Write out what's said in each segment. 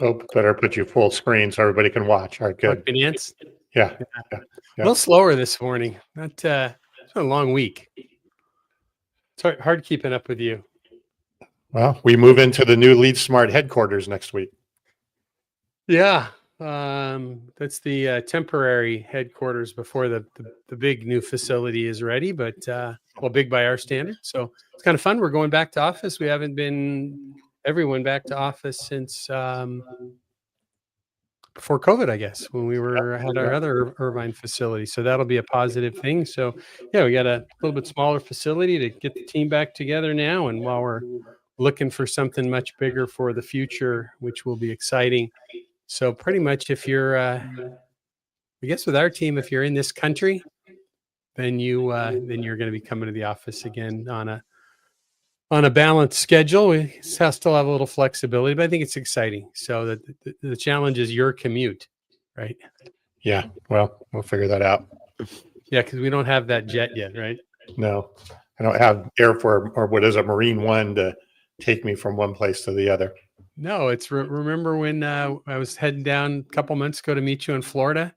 Oh, better put you full screen so everybody can watch. All right, good. Finance. Yeah. A little slower this morning. It's been a long week. It's hard keeping up with you. Well, we move into the new Lead Smart headquarters next week. Yeah. That's the temporary headquarters before the big new facility is ready, but well, big by our standards. So it's kind of fun. We're going back to office. We haven't been everyone back to office since before COVID, I guess, when we had our other Irvine facility. So that'll be a positive thing. So yeah, we got a little bit smaller facility to get the team back together now. And while we're looking for something much bigger for the future, which will be exciting. So pretty much if you're, I guess with our team, if you're in this country, then you're going to be coming to the office again on a balanced schedule. We still have a little flexibility, but I think it's exciting. So the challenge is your commute, right? Yeah. Well, we'll figure that out. Yeah, because we don't have that jet yet, right? No, I don't have Air Force or what is a Marine One to take me from one place to the other. No, it's remember when I was heading down a couple months ago to meet you in Florida,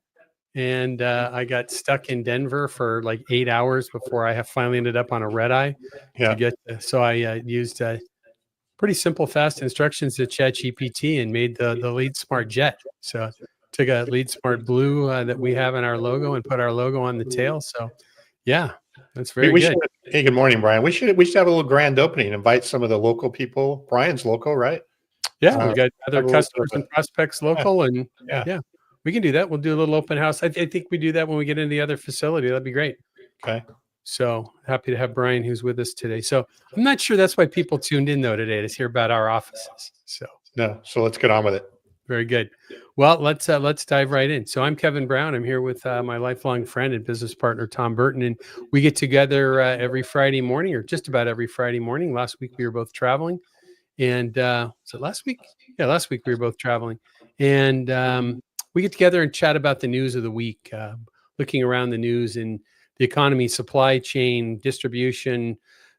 and I got stuck in Denver for like 8 hours before I finally ended up on a red eye. Yeah. So I used pretty simple, fast instructions to ChatGPT and made the Lead Smart jet. So took a Lead Smart blue that we have in our logo and put our logo on the tail. So yeah, that's very good. Hey, good morning, Brian. We should have a little grand opening. Invite some of the local people. Brian's local, right? Yeah, we got other customers and prospects local, and yeah, we can do that. We'll do a little open house. I think we do that when we get into the other facility. That'd be great. Okay. So happy to have Brian, who's with us today. So I'm not sure that's why people tuned in though today, to hear about our offices. So let's get on with it. Very good. Well, let's dive right in. So I'm Kevin Brown. I'm here with my lifelong friend and business partner, Tom Burton, and we get together every Friday morning, or just about every Friday morning. Last week we were both traveling. And so last week we were both traveling, and we get together and chat about the news of the week, looking around the news in the economy, supply chain, distribution,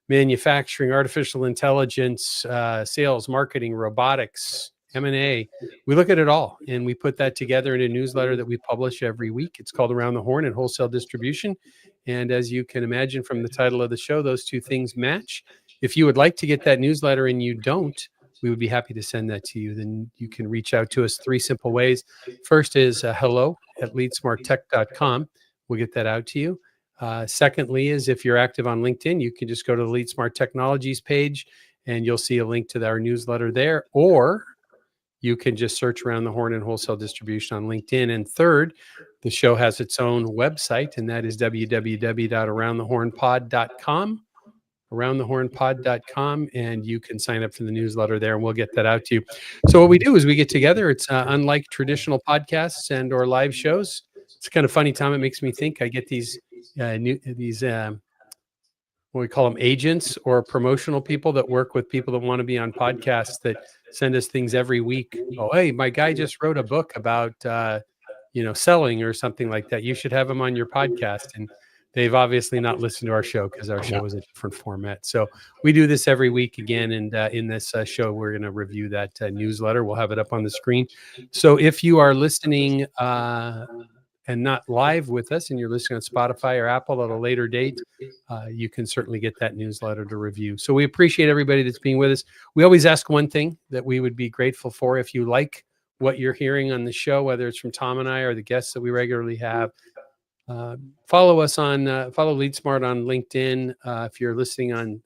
manufacturing, artificial intelligence, sales, marketing, robotics, M&A. We look at it all, and we put that together in a newsletter that we publish every week. It's called Around the Horn at Wholesale Distribution. And as you can imagine from the title of the show, those two things match. If you would like to get that newsletter and you don't, we would be happy to send that to you. Then you can reach out to us 3 simple ways. First is hello@leadsmarttech.com. We'll get that out to you. Secondly is if you're active on LinkedIn, you can just go to the Lead Smart Technologies page and you'll see a link to our newsletter there. Or you can just search Around the Horn and Wholesale Distribution on LinkedIn. And third, the show has its own website, and that is www.aroundthehornpod.com. aroundthehornpod.com, and you can sign up for the newsletter there, and we'll get that out to you. So what we do is we get together. It's unlike traditional podcasts and or live shows. It's kind of funny, Tom. It makes me think I get these what we call them agents or promotional people that work with people that want to be on podcasts that send us things every week. Oh, hey, my guy just wrote a book about selling or something like that. You should have him on your podcast. And they've obviously not listened to our show because our show is a different format. So we do this every week again. And in this show, we're going to review that newsletter. We'll have it up on the screen. So if you are listening and not live with us and you're listening on Spotify or Apple at a later date, you can certainly get that newsletter to review. So we appreciate everybody that's being with us. We always ask one thing that we would be grateful for. If you like what you're hearing on the show, whether it's from Tom and I or the guests that we regularly have, follow us on follow Lead Smart on LinkedIn. If you're listening on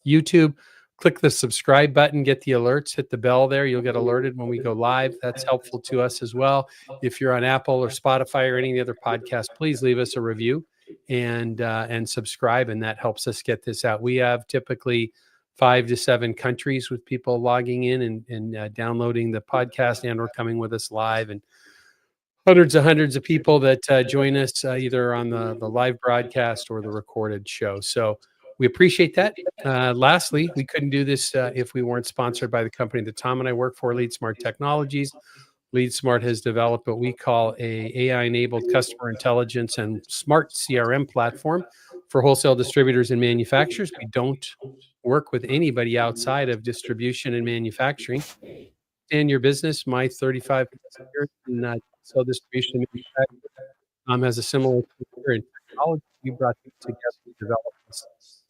YouTube, click the subscribe button, get the alerts, hit the bell there. You'll get alerted when we go live. That's helpful to us as well. If you're on Apple or Spotify or any of the other podcasts, please leave us a review and subscribe, and that helps us get this out. We have typically 5 to 7 countries with people logging in and downloading the podcast and or coming with us live, and hundreds of people that join us either on the live broadcast or the recorded show. So we appreciate that. Lastly, we couldn't do this if we weren't sponsored by the company that Tom and I work for, Lead Smart Technologies. Lead Smart has developed what we call a AI-enabled customer intelligence and smart CRM platform for wholesale distributors and manufacturers. We don't work with anybody outside of distribution and manufacturing. understand your business, my 35 years in sell distribution, has a similar career in technology. We brought them together to develop this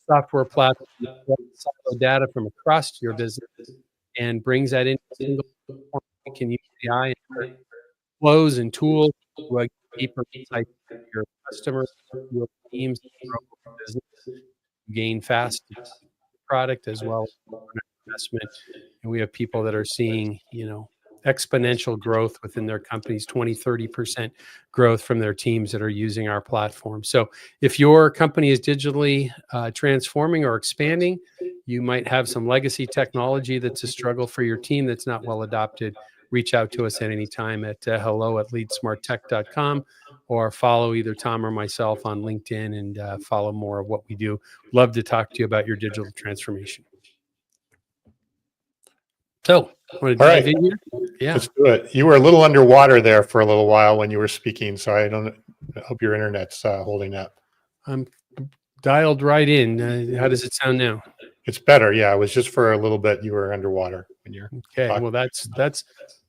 software platform that collects silo data from across your business and brings that into a single platform. You can use AI and certain flows and tools to get deeper insights into your customers, your teams, grow your business, gain fast product as well as investment. And we have people that are seeing, exponential growth within their companies, 20-30% growth from their teams that are using our platform. So if your company is digitally transforming or expanding, you might have some legacy technology that's a struggle for your team that's not well adopted. Reach out to us at any time at hello@leadsmarttech.com, or follow either Tom or myself on LinkedIn and follow more of what we do. Love to talk to you about your digital transformation. So, want to All dive right. in here? Yeah. Let's do it. You were a little underwater there for a little while when you were speaking, so I hope your internet's holding up. I'm dialed right in. How does it sound now? It's better. Yeah, it was just for a little bit you were underwater when you're Okay. talking. Well, that's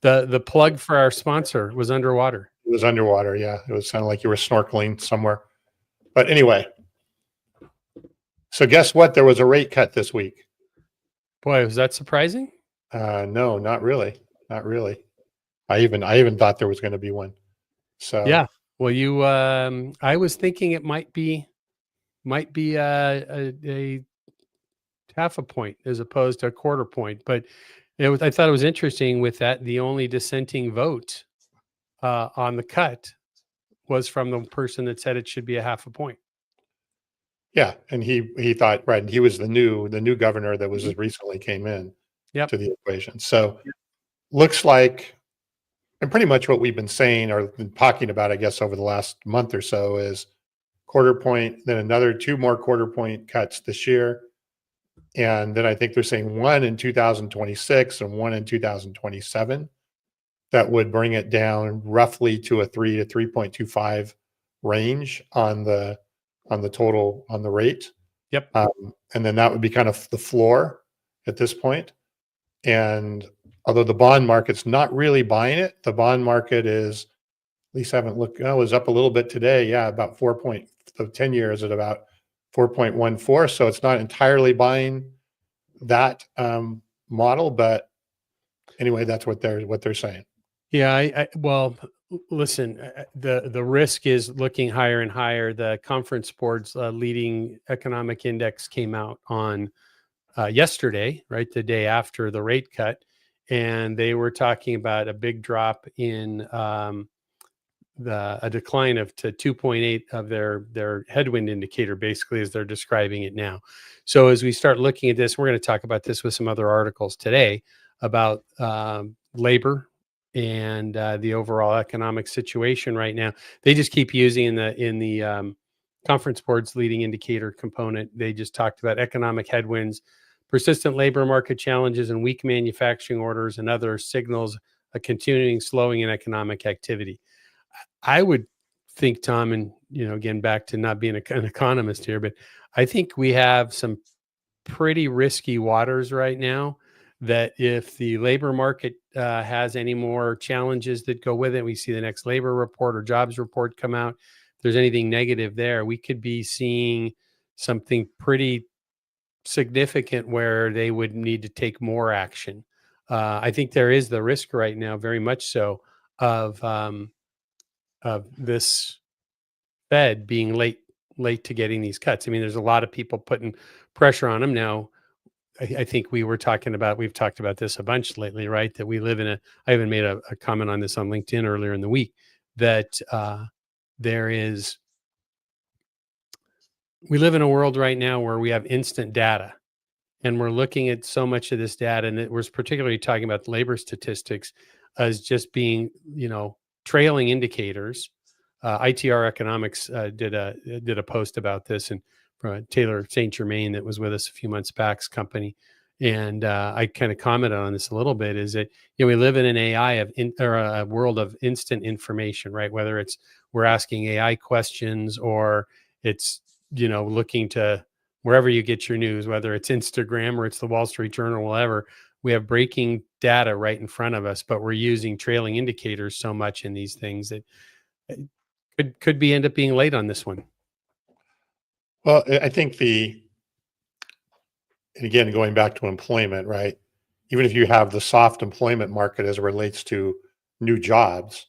the plug for our sponsor was underwater. It was underwater. Yeah, it was sounded like you were snorkeling somewhere. But anyway, so guess what? There was a rate cut this week. Boy, was that surprising? No, not really. Not really. I even thought there was going to be one. So Yeah. Well, I was thinking it might be a half a point as opposed to a quarter point, but I thought it was interesting with that. The only dissenting vote on the cut was from the person that said it should be a half a point. yeah, and he thought, right, and he was the new governor that was recently came in Yep. to the equation. So looks like, and pretty much what we've been saying or been talking about, I guess, over the last month or so is quarter point, then another 2 more quarter point cuts this year. And then I think they're saying one in 2026 and one in 2027. That would bring it down roughly to a 3 to 3.25 range on the total on the rate. Yep. And then that would be kind of the floor at this point. And although the bond market's not really buying it, the bond market is, at least I haven't looked, it was up a little bit today. Yeah, about 10 years at about 4.14. So it's not entirely buying that model, but anyway, that's what they're saying. Yeah. Well, listen, the risk is looking higher and higher. The Conference Board's leading economic index came out on yesterday, right, the day after the rate cut, and they were talking about a big drop in a decline to 2.8 of their headwind indicator, basically, as they're describing it now. So as we start looking at this, we're going to talk about this with some other articles today about labor and the overall economic situation right now. They just keep using in the Conference Board's leading indicator component. They just talked about economic headwinds, persistent labor market challenges, and weak manufacturing orders and other signals a continuing slowing in economic activity. I would think, Tom, and again, back to not being an economist here, but I think we have some pretty risky waters right now. That if the labor market has any more challenges that go with it, we see the next labor report or jobs report come out. If there's anything negative there, we could be seeing something pretty significant where they would need to take more action. I think there is the risk right now, very much so, of this Fed being late to getting these cuts. I mean, there's a lot of people putting pressure on them now. I think we've talked about this a bunch lately, right? That we live I even made a comment on this on LinkedIn earlier in the week, that we live in a world right now where we have instant data, and we're looking at so much of this data, and we're particularly talking about labor statistics as just being, trailing indicators. ITR Economics did a post about this, and Taylor St. Germain, that was with us a few months back's company, and I kind of commented on this a little bit. Is that we live in an a world of instant information, right? Whether it's we're asking AI questions or it's looking to wherever you get your news, whether it's Instagram or it's the Wall Street Journal, whatever. we have breaking data right in front of us, but we're using trailing indicators so much in these things that could end up being late on this one. Well, I think and again, going back to employment, right? Even if you have the soft employment market as it relates to new jobs,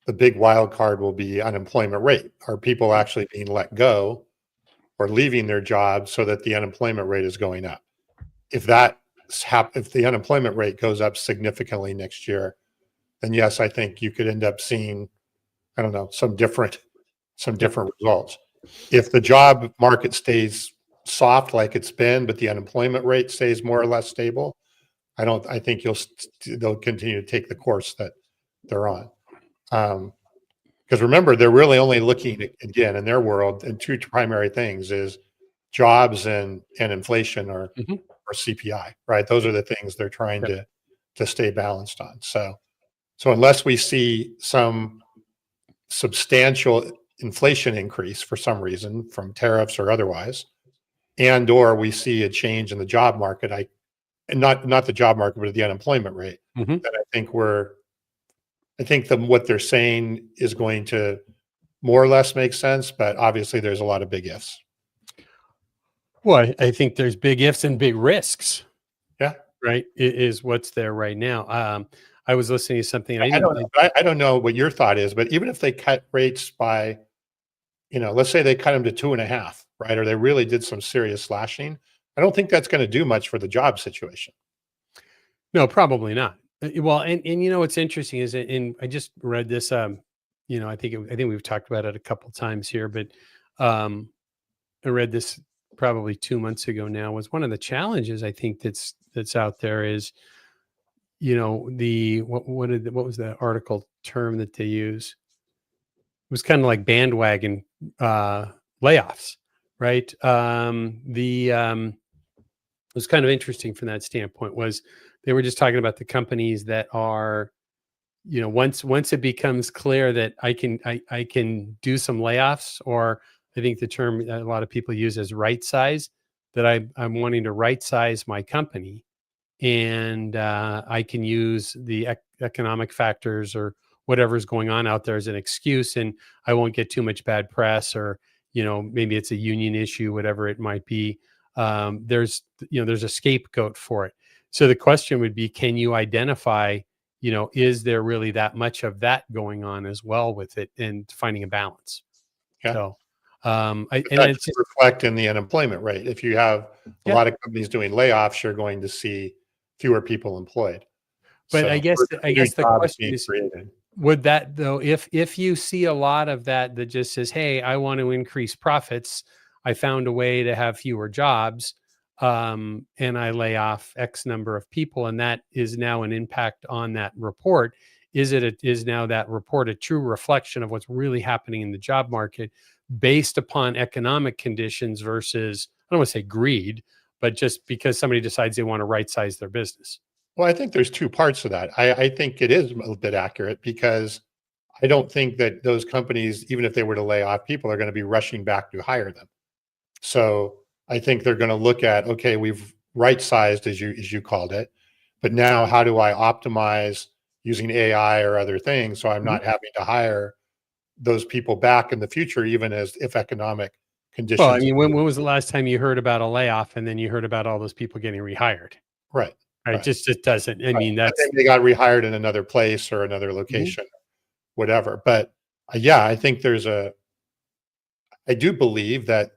the big wild card will be unemployment rate. Are people actually being let go or leaving their jobs so that the unemployment rate is going up? If the unemployment rate goes up significantly next year, then yes, I think you could end up seeing, I don't know, some different results. If the job market stays soft like it's been, but the unemployment rate stays more or less stable, I think they'll continue to take the course that they're on. Because remember, they're really only looking, again, in their world, and two primary things is jobs and inflation or CPI, right? Those are the things they're trying to stay balanced on. So unless we see some substantial inflation increase for some reason from tariffs or otherwise, and or we see a change in the job market, and not the job market, but the unemployment rate, then I think what they're saying is going to more or less make sense, but obviously there's a lot of big ifs. Well, I think there's big ifs and big risks. Yeah. Right. Is what's there right now. I was listening to something. I don't know what your thought is, but even if they cut rates by, let's say they cut them to 2.5, right? Or they really did some serious slashing. I don't think that's going to do much for the job situation. No, probably not. Well, and what's interesting is, and I just read this. I think we've talked about it a couple times here, but I read this probably 2 months ago now. Was one of the challenges I think that's out there is, what was the article term that they use? It was kind of like bandwagon layoffs, right? It was kind of interesting from that standpoint. Was they were just talking about the companies that are, once it becomes clear that I can do some layoffs, or I think the term a lot of people use as right size, that I'm wanting to right size my company, and I can use the economic factors or whatever's going on out there as an excuse, and I won't get too much bad press, or maybe it's a union issue, whatever it might be. There's a scapegoat for it. So the question would be, can you identify, is there really that much of that going on as well with it, and finding a balance? Yeah. So, it's reflect in the unemployment rate. If you have a lot of companies doing layoffs, you're going to see fewer people employed. But So, I guess the question is, created. would that though, if you see a lot of that just says, hey, I want to increase profits, I found a way to have fewer jobs, and I lay off X number of people, and that is now an impact on that report. Is now that report a true reflection of what's really happening in the job market based upon economic conditions versus, I don't want to say greed, but just because somebody decides they want to right size their business? Well, I think there's two parts to that. I think it is a bit accurate, because I don't think that those companies, even if they were to lay off people, are going to be rushing back to hire them. So I think they're going to look at, okay, we've right sized, as you called it, but now how do I optimize using AI or other things so I'm not having to hire those people back in the future, even if economic conditions. Well, I mean, when was the last time you heard about a layoff and then you heard about all those people getting rehired? Right. Right. Just doesn't. I mean, that's, they got rehired in another place or another location, whatever. But yeah, I think I do believe that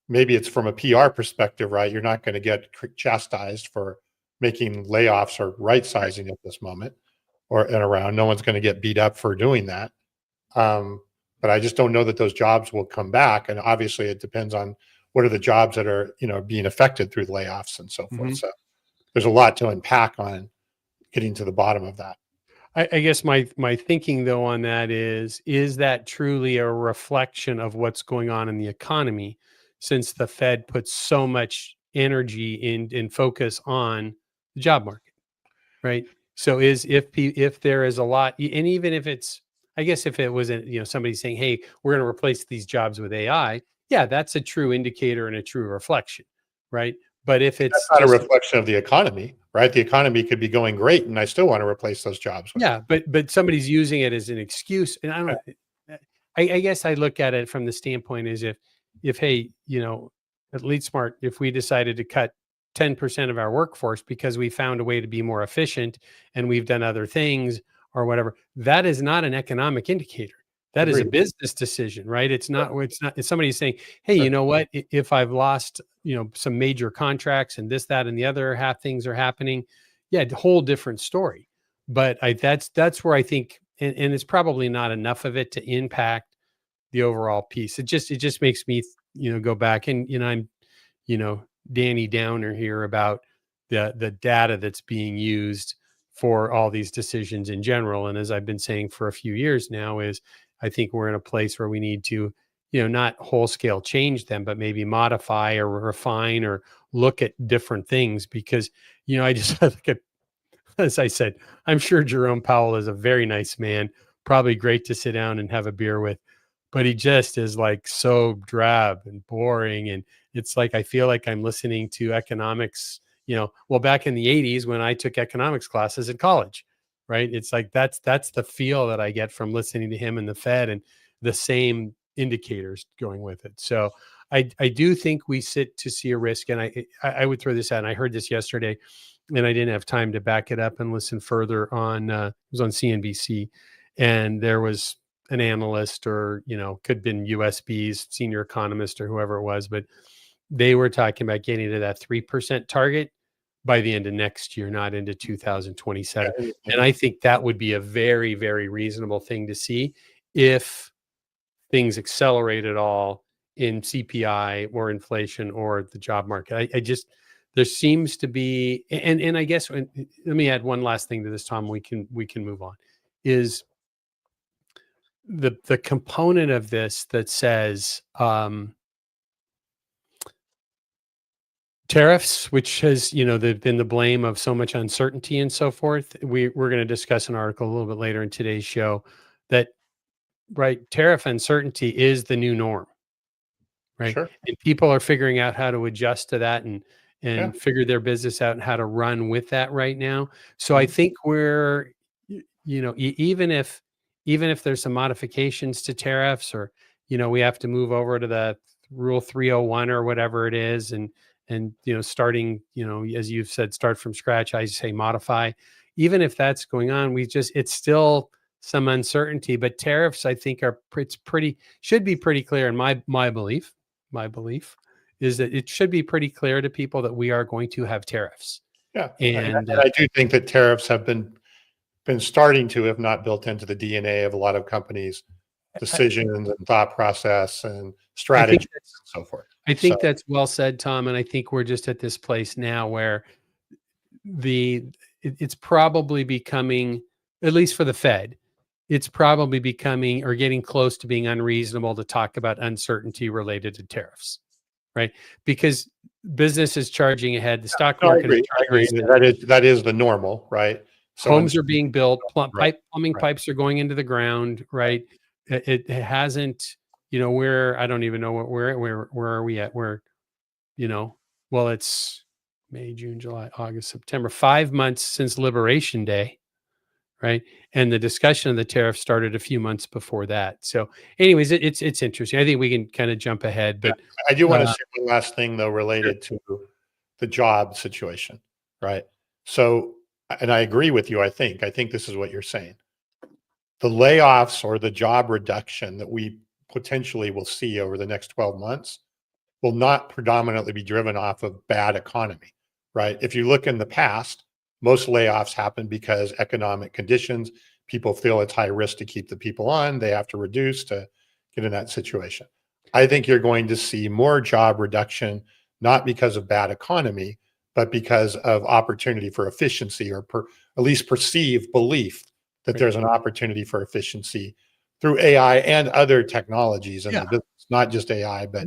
maybe it's from a PR perspective, right? You're not going to get chastised for making layoffs or right sizing at this moment and around. No one's going to get beat up for doing that. But I just don't know that those jobs will come back. And obviously it depends on what are the jobs that are, being affected through the layoffs and so forth. So there's a lot to unpack on getting to the bottom of that. I guess my thinking though on that is that truly a reflection of what's going on in the economy, since the Fed puts so much energy in focus on the job market, right? So if there is a lot, and even if it's, I guess if it wasn't, somebody saying, hey, we're going to replace these jobs with AI, yeah, that's a true indicator and a true reflection, right? But if That's it's not a just, reflection of the economy, right? The economy could be going great, and I still want to replace those jobs with. yeah, but somebody's using it as an excuse, and I don't. I guess I look at it from the standpoint is if hey, at LeadSmart, if we decided to cut 10% of our workforce because we found a way to be more efficient and we've done other things or whatever, that is not an economic indicator. That is a Agreed. business decision, right? It's not. It's not. It's somebody saying, "Hey, Sure. you know what? If I've lost, some major contracts and this, that, and the other half things are happening, yeah, whole different story." But that's where I think, and it's probably not enough of it to impact the overall piece. It just makes me, go back and I'm, you know, Danny Downer here about the data that's being used for all these decisions in general. And as I've been saying for a few years now, is I think we're in a place where we need to, not whole scale change them, but maybe modify or refine or look at different things because, I just look at, as I said, I'm sure Jerome Powell is a very nice man, probably great to sit down and have a beer with, but he just is like so drab and boring. And it's like, I feel like I'm listening to economics, well, back in the 80s when I took economics classes in college, right? It's like, that's the feel that I get from listening to him and the Fed and the same indicators going with it. So I do think we sit to see a risk. And I would throw this out, and I heard this yesterday and I didn't have time to back it up and listen further on, it was on CNBC, and there was an analyst or, could have been USB's senior economist or whoever it was, but they were talking about getting to that 3% target by the end of next year, not into 2027. Yeah. And I think that would be a very, very reasonable thing to see if things accelerate at all in CPI or inflation or the job market. I just, there seems to be, and I guess, let me add one last thing to this, Tom. We can move on. Is the component of this that says tariffs, which has, they've been the blame of so much uncertainty and so forth. We're going to discuss an article a little bit later in today's show that, right, tariff uncertainty is the new norm, right? Sure. And people are figuring out how to adjust to that and Yeah. figure their business out and how to run with that right now. So I think we're, even if there's some modifications to tariffs or, we have to move over to the rule 301 or whatever it is. And, starting, as you've said, start from scratch, I say modify, even if that's going on, it's still some uncertainty, but tariffs, I think should be pretty clear. And my belief is that it should be pretty clear to people that we are going to have tariffs. Yeah. And I do think that tariffs have been starting to, if not built into the DNA of a lot of companies' decisions and thought process and strategy and so forth. I think that's well said, Tom. And I think we're just at this place now where it's probably becoming, at least for the Fed, it's probably becoming or getting close to being unreasonable to talk about uncertainty related to tariffs, right? Because business is charging ahead. The stock market is charging ahead. That is the normal, right? So Homes are being built, Right. plumbing pipes are going into the ground, right? It hasn't, where, I don't even know where are we at? Where, well, it's May, June, July, August, September, 5 months since Liberation Day, right? And the discussion of the tariff started a few months before that. So anyways, it's interesting. I think we can kind of jump ahead, but I do want to say one last thing though, related to the job situation, right? So, and I agree with you. I think this is what you're saying. The layoffs or the job reduction that we potentially will see over the next 12 months will not predominantly be driven off of bad economy, right? If you look in the past, most layoffs happen because economic conditions, people feel it's high risk to keep the people on, they have to reduce to get in that situation. I think you're going to see more job reduction, not because of bad economy, but because of opportunity for efficiency or at least perceived belief that there's an opportunity for efficiency through AI and other technologies in the business, not just AI, but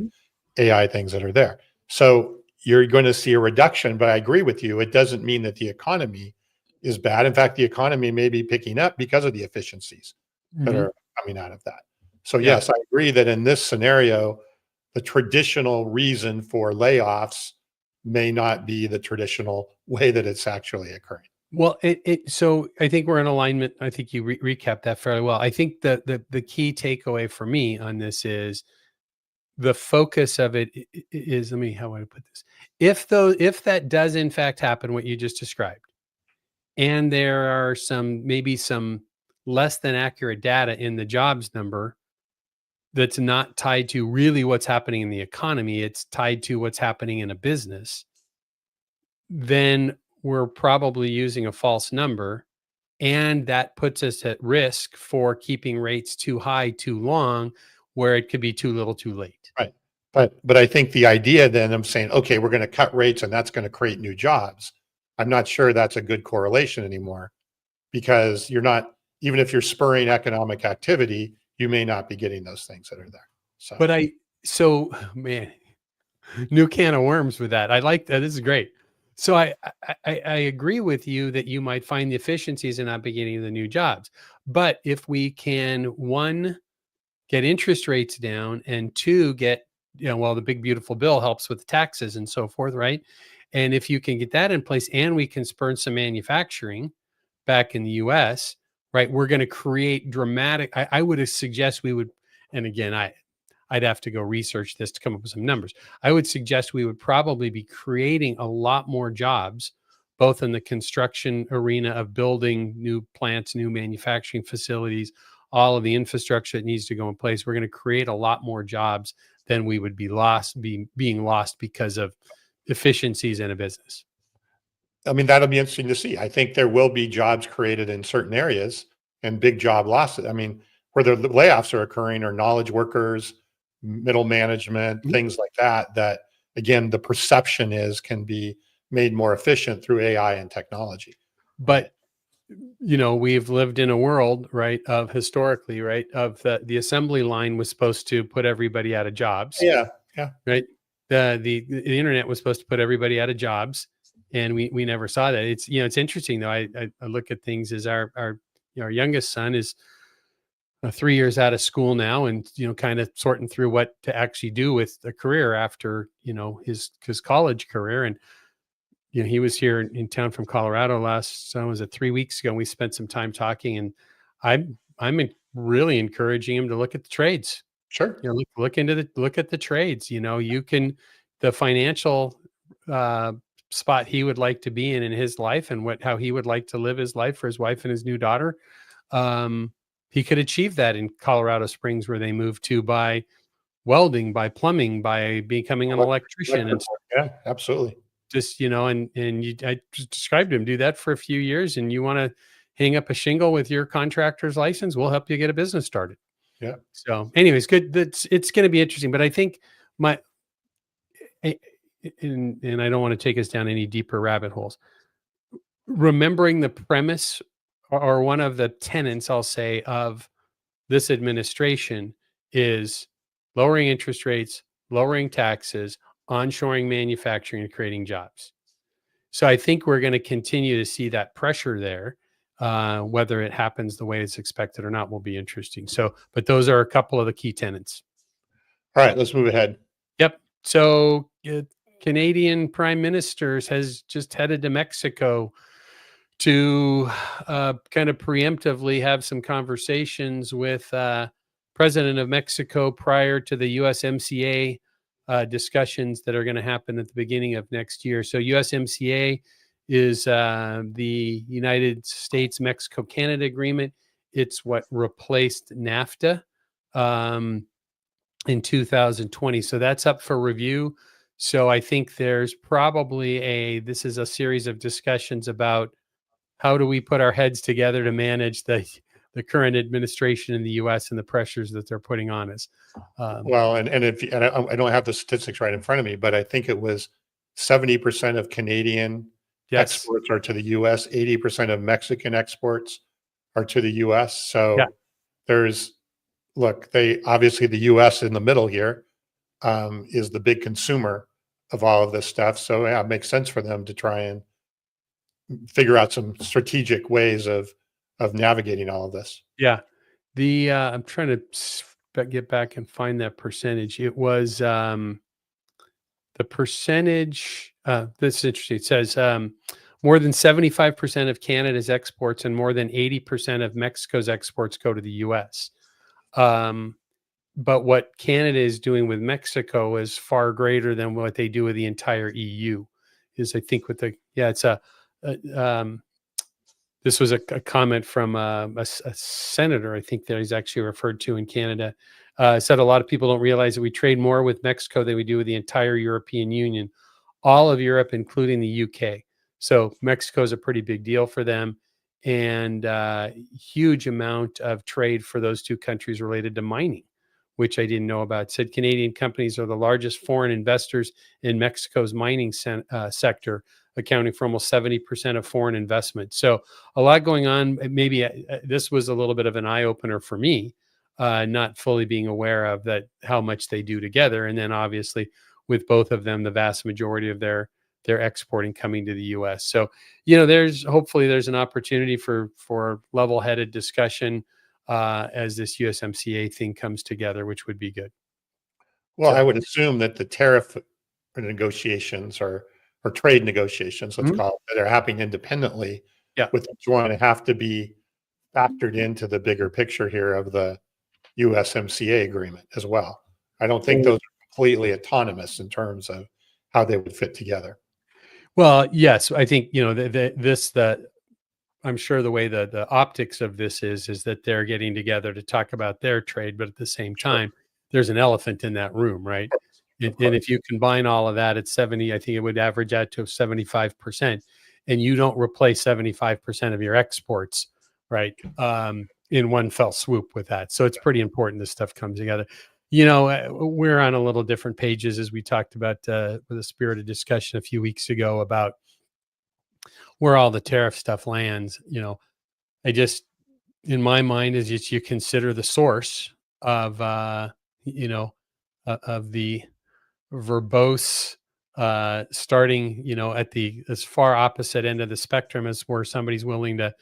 AI things that are there. So you're going to see a reduction, but I agree with you. It doesn't mean that the economy is bad. In fact, the economy may be picking up because of the efficiencies that are coming out of that. So yes, I agree that in this scenario, the traditional reason for layoffs may not be the traditional way that it's actually occurring. Well, so I think we're in alignment. I think you recapped that fairly well. I think the key takeaway for me on this is the focus of it is, how would I put this? If that does in fact happen, what you just described, and there are maybe some less than accurate data in the jobs number that's not tied to really what's happening in the economy, it's tied to what's happening in a business, then we're probably using a false number. And that puts us at risk for keeping rates too high, too long, where it could be too little, too late. Right. But I think the idea then, I'm saying, okay, we're going to cut rates and that's going to create new jobs. I'm not sure that's a good correlation anymore, because you're not, even if you're spurring economic activity, you may not be getting those things that are there. So, man, new can of worms with that. I like that. This is great. So I agree with you that you might find the efficiencies in not beginning the new jobs. But if we can, one, get interest rates down, and two, get, the big beautiful bill helps with taxes and so forth, right? And if you can get that in place and we can spur some manufacturing back in the US, right, we're going to create dramatic, I would suggest we would, and again, I'd have to go research this to come up with some numbers. I would suggest we would probably be creating a lot more jobs, both in the construction arena of building new plants, new manufacturing facilities, all of the infrastructure that needs to go in place. We're going to create a lot more jobs than we would be being lost because of efficiencies in a business. That'll be interesting to see. I think there will be jobs created in certain areas and big job losses. Where the layoffs are occurring are knowledge workers, middle management, things like that, that again, the perception can be made more efficient through AI and technology. But, we've lived in a world, right, of historically, right, of the assembly line was supposed to put everybody out of jobs. Yeah. Right. The internet was supposed to put everybody out of jobs. And we never saw that. It's, it's interesting though. I look at things as our youngest son is 3 years out of school now, and kind of sorting through what to actually do with a career after his college career. And he was here in town from Colorado was it 3 weeks ago, and we spent some time talking, and I'm really encouraging him to look at the trades. Sure. Look at the trades. You can, the financial spot he would like to be in his life, and how he would like to live his life for his wife and his new daughter. He could achieve that in Colorado Springs, where they moved to, by welding, by plumbing, by becoming an electrician. And yeah, absolutely. Just, I just described to him, do that for a few years, and you want to hang up a shingle with your contractor's license, we'll help you get a business started. Yeah. So anyways, good. It's going to be interesting, but I think and I don't want to take us down any deeper rabbit holes. Remembering the premise, or one of the tenets, I'll say, of this administration is lowering interest rates, lowering taxes, onshoring manufacturing, and creating jobs. So I think we're going to continue to see that pressure there. Whether it happens the way it's expected or not will be interesting. So, but those are a couple of the key tenets. All right, let's move ahead. Yep. So Canadian Prime Minister has just headed to Mexico to kind of preemptively have some conversations with President of Mexico prior to the USMCA discussions that are going to happen at the beginning of next year. So USMCA is the United States, Mexico, Canada agreement. It's what replaced NAFTA in 2020. So that's up for review. So I think there's probably this is a series of discussions about how do we put our heads together to manage the current administration in the U.S. and the pressures that they're putting on us. Well, and I don't have the statistics right in front of me, but I think it was 70% of Canadian exports are to the U.S. 80% of Mexican exports are to the U.S. So obviously the U.S. in the middle here is the big consumer of all of this stuff. So yeah, it makes sense for them to try and figure out some strategic ways of navigating all of this. Yeah. I'm trying to get back and find that percentage. It was the percentage this is interesting. It says more than 75% of Canada's exports and more than 80% of Mexico's exports go to the U.S. But what Canada is doing with Mexico is far greater than what they do with the entire EU. Is I think with the it's this was a comment from a senator, I think, that he's actually referred to in Canada. Said a lot of people don't realize that we trade more with Mexico than we do with the entire European Union, all of Europe, including the UK. So Mexico is a pretty big deal for them, and huge amount of trade for those two countries related to mining, which I didn't know about. Said Canadian companies are the largest foreign investors in Mexico's mining sector, accounting for almost 70% of foreign investment. So a lot going on. Maybe this was a little bit of an eye opener for me, not fully being aware of that, how much they do together. And then obviously with both of them, the vast majority of their exporting coming to the U.S. So, hopefully there's an opportunity for level-headed discussion as this USMCA thing comes together, which would be good. Well, I would assume that the tariff negotiations or trade negotiations, let's call it, that are happening independently with each one have to be factored into the bigger picture here of the USMCA agreement as well. I don't think those are completely autonomous in terms of how they would fit together. Well, yes, I think, I'm sure the way the optics of this is that they're getting together to talk about their trade, but at the same time, there's an elephant in that room, right? And if you combine all of that at 70, I think it would average out to 75%, and you don't replace 75% of your exports, right? In one fell swoop with that. So it's pretty important this stuff comes together. We're on a little different pages, as we talked about with a spirited discussion a few weeks ago about where all the tariff stuff lands. I just, in my mind, is just you consider the source of, of the verbose starting, at the as far opposite end of the spectrum as where somebody's willing to,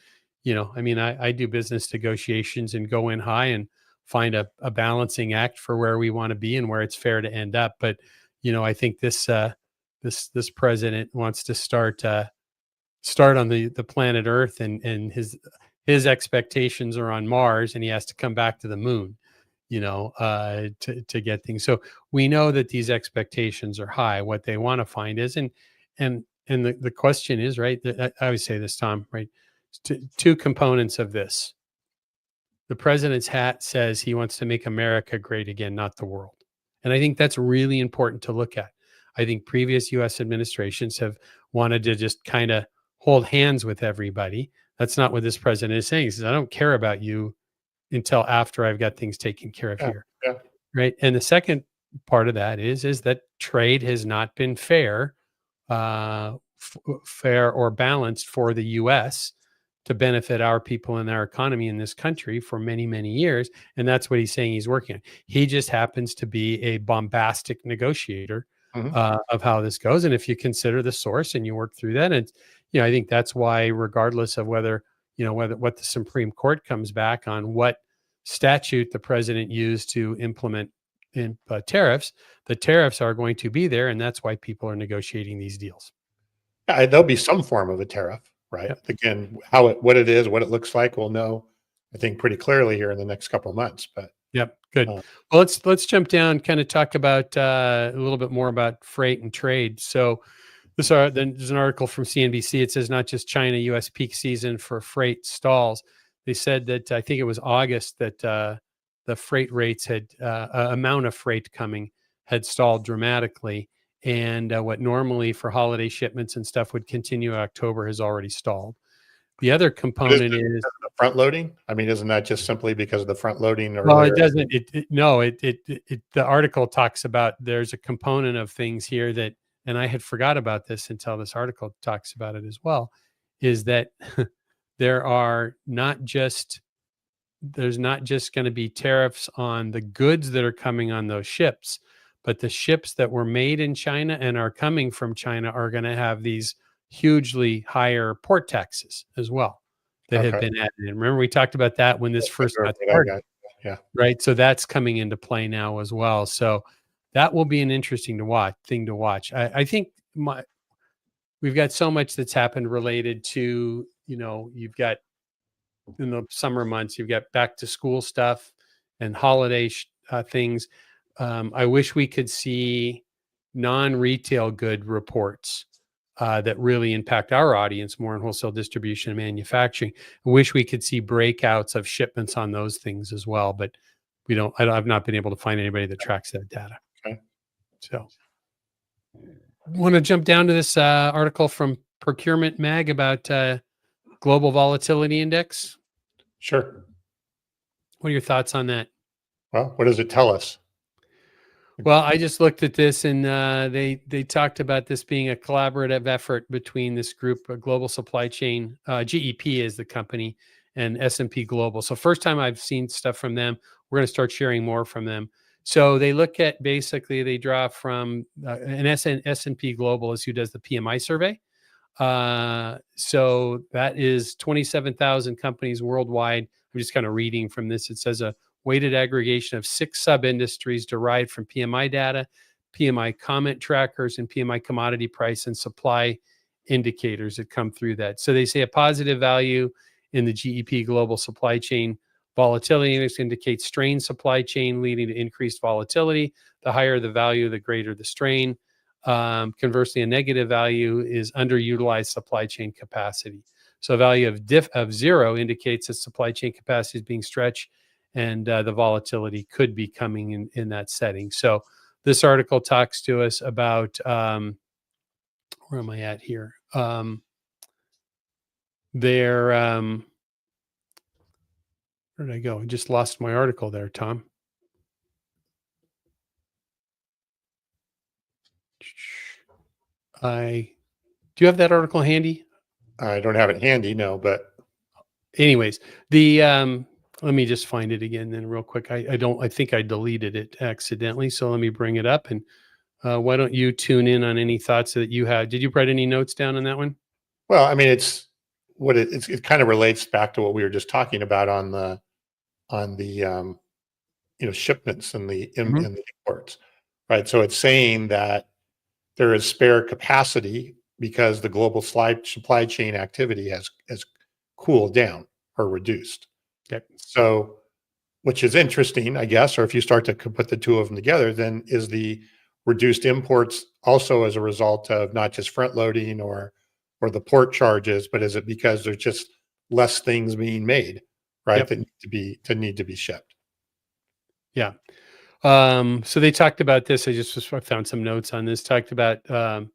I do business negotiations and go in high and find a balancing act for where we want to be and where it's fair to end up. But, I think this president wants to start on the planet Earth, and his expectations are on Mars, and he has to come back to the moon, to get things. So we know that these expectations are high. What they want to find is, and the question is, right, I always say this, Tom, right, two components of this. The president's hat says he wants to make America great again, not the world. And I think that's really important to look at. I think previous U.S. administrations have wanted to just kind of hold hands with everybody. That's not what this president is saying. He says, I don't care about you until after I've got things taken care of here. Yeah. Right. And the second part of that is that trade has not been fair or balanced for the U.S. to benefit our people and our economy in this country for many, many years. And that's what he's saying he's working on. He just happens to be a bombastic negotiator of how this goes. And if you consider the source and you work through that, and I think that's why, regardless of whether what the Supreme Court comes back on, what statute the president used to implement in tariffs, the tariffs are going to be there. And that's why people are negotiating these deals. Yeah, there'll be some form of a tariff. Right. Yep. Again, what it is, what it looks like, we'll know, I think, pretty clearly here in the next couple of months. But good. Well, let's jump down, kind of talk about a little bit more about freight and trade. So there's an article from CNBC. It says not just China, U.S. peak season for freight stalls. They said that I think it was August that the freight rates had amount of freight coming had stalled dramatically. And what normally for holiday shipments and stuff would continue in October has already stalled. The other component is the front loading. I mean, isn't that just simply because of the front loading? Well, it doesn't. The article talks about there's a component of things here that, and I had forgot about this until this article talks about it as well, is that there's not just going to be tariffs on the goods that are coming on those ships, but the ships that were made in China and are coming from China are going to have these hugely higher port taxes as well that have been added in. Remember, we talked about that when this first got started. Yeah. Right. So that's coming into play now as well. So that will be an interesting thing to watch. I think we've got so much that's happened related to, you've got in the summer months, you've got back to school stuff and holiday things. I wish we could see non-retail good reports that really impact our audience more in wholesale distribution and manufacturing. I wish we could see breakouts of shipments on those things as well, but we don't. I've not been able to find anybody that tracks that data. Okay. So, want to jump down to this article from Procurement Mag about Global Volatility Index. Sure. What are your thoughts on that? Well, what does it tell us? Well, I just looked at this, and they talked about this being a collaborative effort between this group, Global Supply Chain, GEP is the company, and S&P Global. So first time I've seen stuff from them. We're going to start sharing more from them. So they look at, basically, they draw from an S&P Global is who does the PMI survey. So that is 27,000 companies worldwide. I'm just kind of reading from this. It says a weighted aggregation of 6 sub-industries derived from PMI data, PMI comment trackers, and PMI commodity price and supply indicators that come through that. So they say a positive value in the GEP Global Supply Chain Volatility Index indicates strained supply chain leading to increased volatility. The higher the value, the greater the strain. Conversely, a negative value is underutilized supply chain capacity. So a value of 0 indicates that supply chain capacity is being stretched, and the volatility could be coming in that setting. So this article talks to us about, where am I at here? Where did I go? I just lost my article there, Tom. Do you have that article handy? I don't have it handy, no, but anyways, let me just find it again then real quick. I think I deleted it accidentally. So let me bring it up, and why don't you tune in on any thoughts that you had? Did you write any notes down on that one? well, I mean, it kind of relates back to what we were just talking about on the shipments and the imports, right? So it's saying that there is spare capacity because the global supply chain activity has cooled down or reduced. Okay. So, which is interesting, I guess, or if you start to put the two of them together, then is the reduced imports also as a result of not just front loading or the port charges, but is it because there's just less things being made, right? Yep. That need to be shipped. Yeah. So they talked about this. I found some notes on this. Talked about the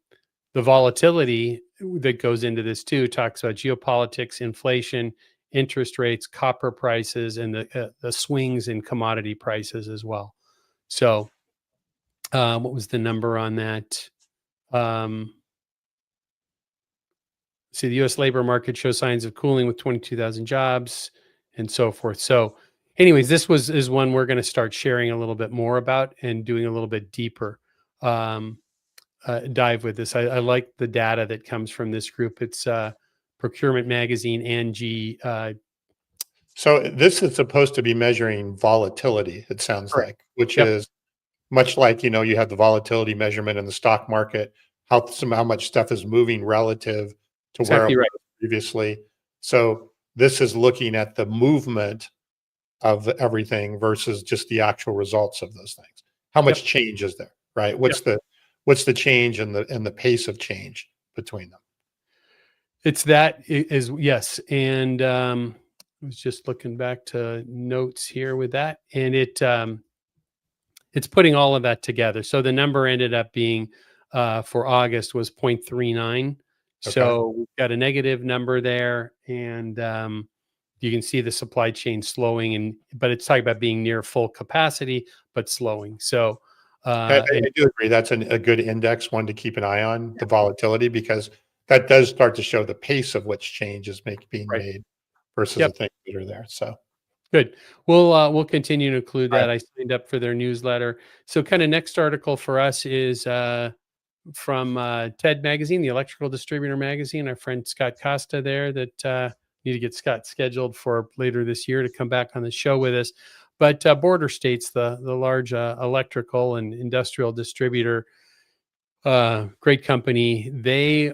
volatility that goes into this too. Talks about geopolitics, inflation, interest rates, copper prices, and the swings in commodity prices as well. So, what was the number on that? See, the U.S. labor market shows signs of cooling with 22,000 jobs and so forth. So, anyways, this is one we're going to start sharing a little bit more about and doing a little bit deeper dive with this. I like the data that comes from this group. It's Procurement Magazine and So this is supposed to be measuring volatility, it sounds Correct. like, which Yep. is much like, you have the volatility measurement in the stock market, how much stuff is moving relative to where Exactly it right. was previously. So this is looking at the movement of everything versus just the actual results of those things. How much change is there, right? What's the change and the pace of change between them? It's that is yes. And I was just looking back to notes here with that, and it's putting all of that together. So the number ended up being for August was 0.39. Okay. So we've got a negative number there, and you can see the supply chain slowing, but it's talking about being near full capacity but slowing. So I do agree. That's a good index one to keep an eye on, the volatility, because that does start to show the pace of which change is being right. made versus Yep. the things that are there. So Good. We'll continue to include that. Right. I signed up for their newsletter. So kind of next article for us is from TED Magazine, the Electrical Distributor Magazine. Our friend Scott Costa there that need to get Scott scheduled for later this year to come back on the show with us. But Border States, the large electrical and industrial distributor, great company. They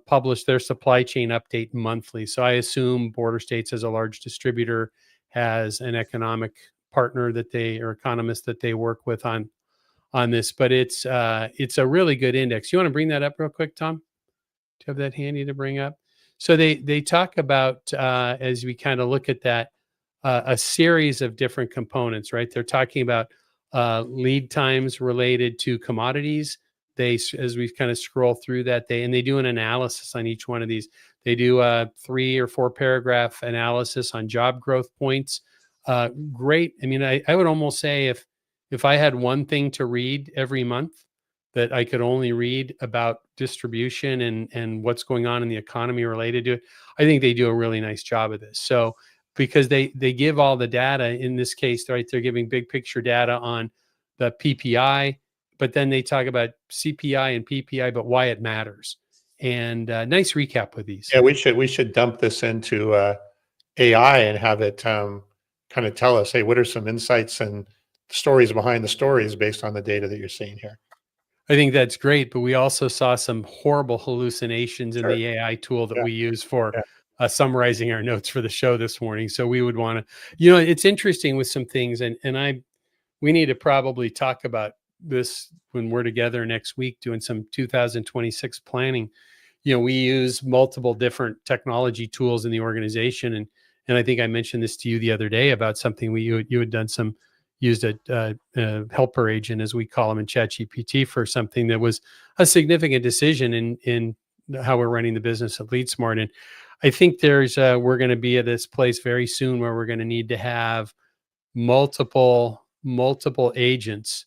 publish their supply chain update monthly. So I assume Border States, as a large distributor, has an economic partner that they, or economist that they work with on this. But it's a really good index. You want to bring that up real quick, Tom? Do you have that handy to bring up? So they talk about, as we kind of look at that, a series of different components, right? They're talking about lead times related to commodities. As we kind of scroll through that, they do an analysis on each one of these. They do a 3 or 4 paragraph analysis on job growth points. Great. I mean, I would almost say if I had one thing to read every month that I could only read about distribution and what's going on in the economy related to it, I think they do a really nice job of this. So because they give all the data in this case, right? They're giving big picture data on the PPI, but then they talk about CPI and PPI, but why it matters. And nice recap with these. Yeah, we should dump this into AI and have it kind of tell us, hey, what are some insights and stories behind the stories based on the data that you're seeing here? I think that's great, but we also saw some horrible hallucinations in Sure. the AI tool that Yeah. we use for Yeah. summarizing our notes for the show this morning. So we would want to, it's interesting with some things, and we need to probably talk about this when we're together next week doing some 2026 planning. We use multiple different technology tools in the organization, and I think I mentioned this to you the other day about something you had done used a helper agent, as we call them, in ChatGPT for something that was a significant decision in how we're running the business at LeadSmart. And I think we're going to be at this place very soon where we're going to need to have multiple agents.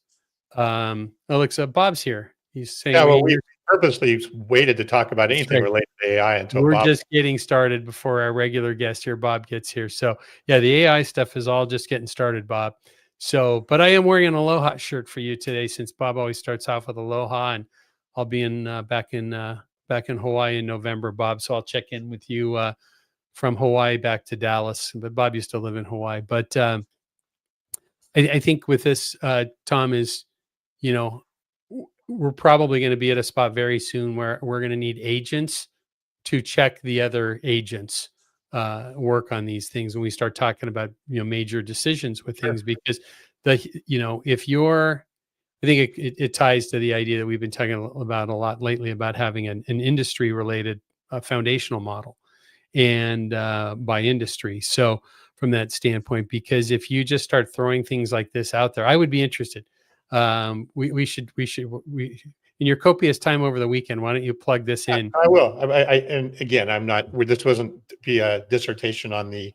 Alexa, Bob's here. He's saying, Yeah, well, we purposely waited to talk about anything right. related to AI until We're Bob. just getting started before our regular guest here, Bob, gets here. So yeah, the AI stuff is all just getting started, Bob. So, but I am wearing an Aloha shirt for you today, since Bob always starts off with Aloha, and I'll be back in Hawaii in November, Bob. So I'll check in with you from Hawaii back to Dallas. But Bob used to live in Hawaii. But I think with this, Tom, is, we're probably going to be at a spot very soon where we're going to need agents to check the other agents work on these things when we start talking about major decisions with things. Because if you're, I think it ties to the idea that we've been talking about a lot lately about having an industry related foundational model, and by industry. So from that standpoint, because if you just start throwing things like this out there, I would be interested. We should in your copious time over the weekend, why don't you plug this in? I will. And again, I'm not. This wasn't be a dissertation on the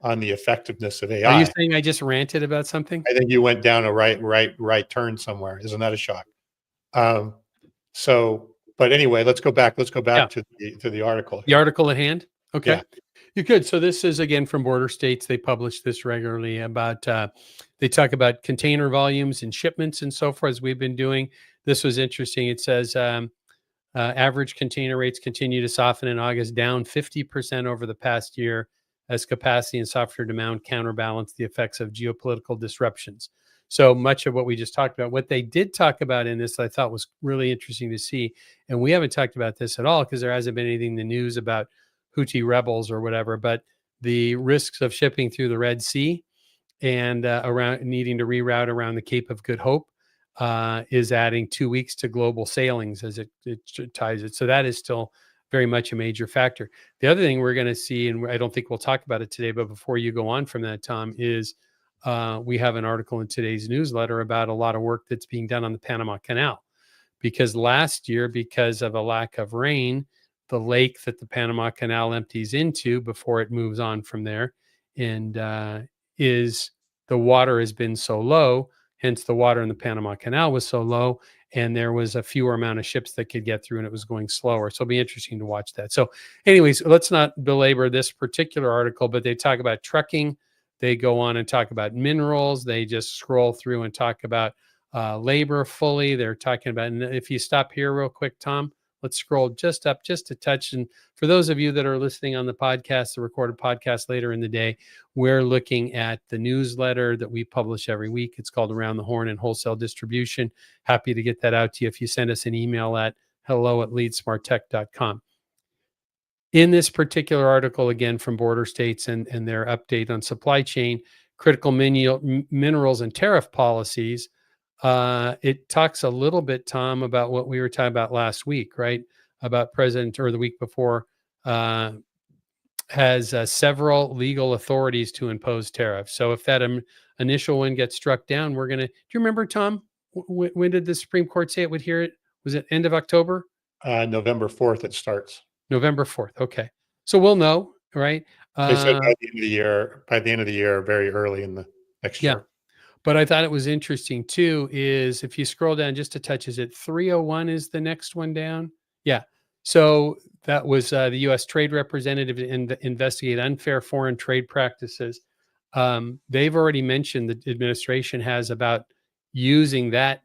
effectiveness of AI. Are you saying I just ranted about something? I think you went down a right turn somewhere. Isn't that a shock? So, but anyway, let's go back to the article. The article at hand. Okay. Yeah. You could. So this is again from Border States. They publish this regularly about. They talk about container volumes and shipments and so forth, as we've been doing. This was interesting. It says average container rates continue to soften in August, down 50% over the past year, as capacity and softer demand counterbalance the effects of geopolitical disruptions. So much of what we just talked about. What they did talk about in this, I thought was really interesting to see, and we haven't talked about this at all because there hasn't been anything in the news about Houthi rebels or whatever, but the risks of shipping through the Red Sea and around needing to reroute around the Cape of Good Hope is adding 2 weeks to global sailings as it ties it. So that is still very much a major factor. The other thing we're going to see, and I don't think we'll talk about it today, but before you go on from that, Tom, is we have an article in today's newsletter about a lot of work that's being done on the Panama Canal. Because last year, because of a lack of rain, the lake that the Panama Canal empties into before it moves on from there, and the water has been so low, hence the water in the Panama Canal was so low, and there was a fewer amount of ships that could get through, and it was going slower. So it'll be interesting to watch that. So anyways, let's not belabor this particular article, but they talk about trucking. They go on and talk about minerals. They just scroll through and talk about labor fully. They're talking about, and if you stop here real quick, Tom, Let's scroll just up, just a touch. And for those of you that are listening on the podcast, the recorded podcast later in the day, we're looking at the newsletter that we publish every week. It's called Around the Horn and Wholesale Distribution. Happy to get that out to you if you send us an email at hello@leadsmarttech.com. In this particular article, again, from Border States and their update on supply chain, critical minerals and tariff policies, it talks a little bit, Tom, about what we were talking about last week, right? About President, or the week before, has several legal authorities to impose tariffs. So if that initial one gets struck down, we're going to, do you remember, Tom, when did the Supreme Court say it would hear it? Was it end of October? November 4th, it starts. November 4th. Okay. So we'll know, right? They said by the end of the year, very early in the next year. But I thought it was interesting too, is if you scroll down just a touch, is it 301 is the next one down? Yeah. So that was the U.S. Trade Representative investigate unfair foreign trade practices. They've already mentioned the administration has about using that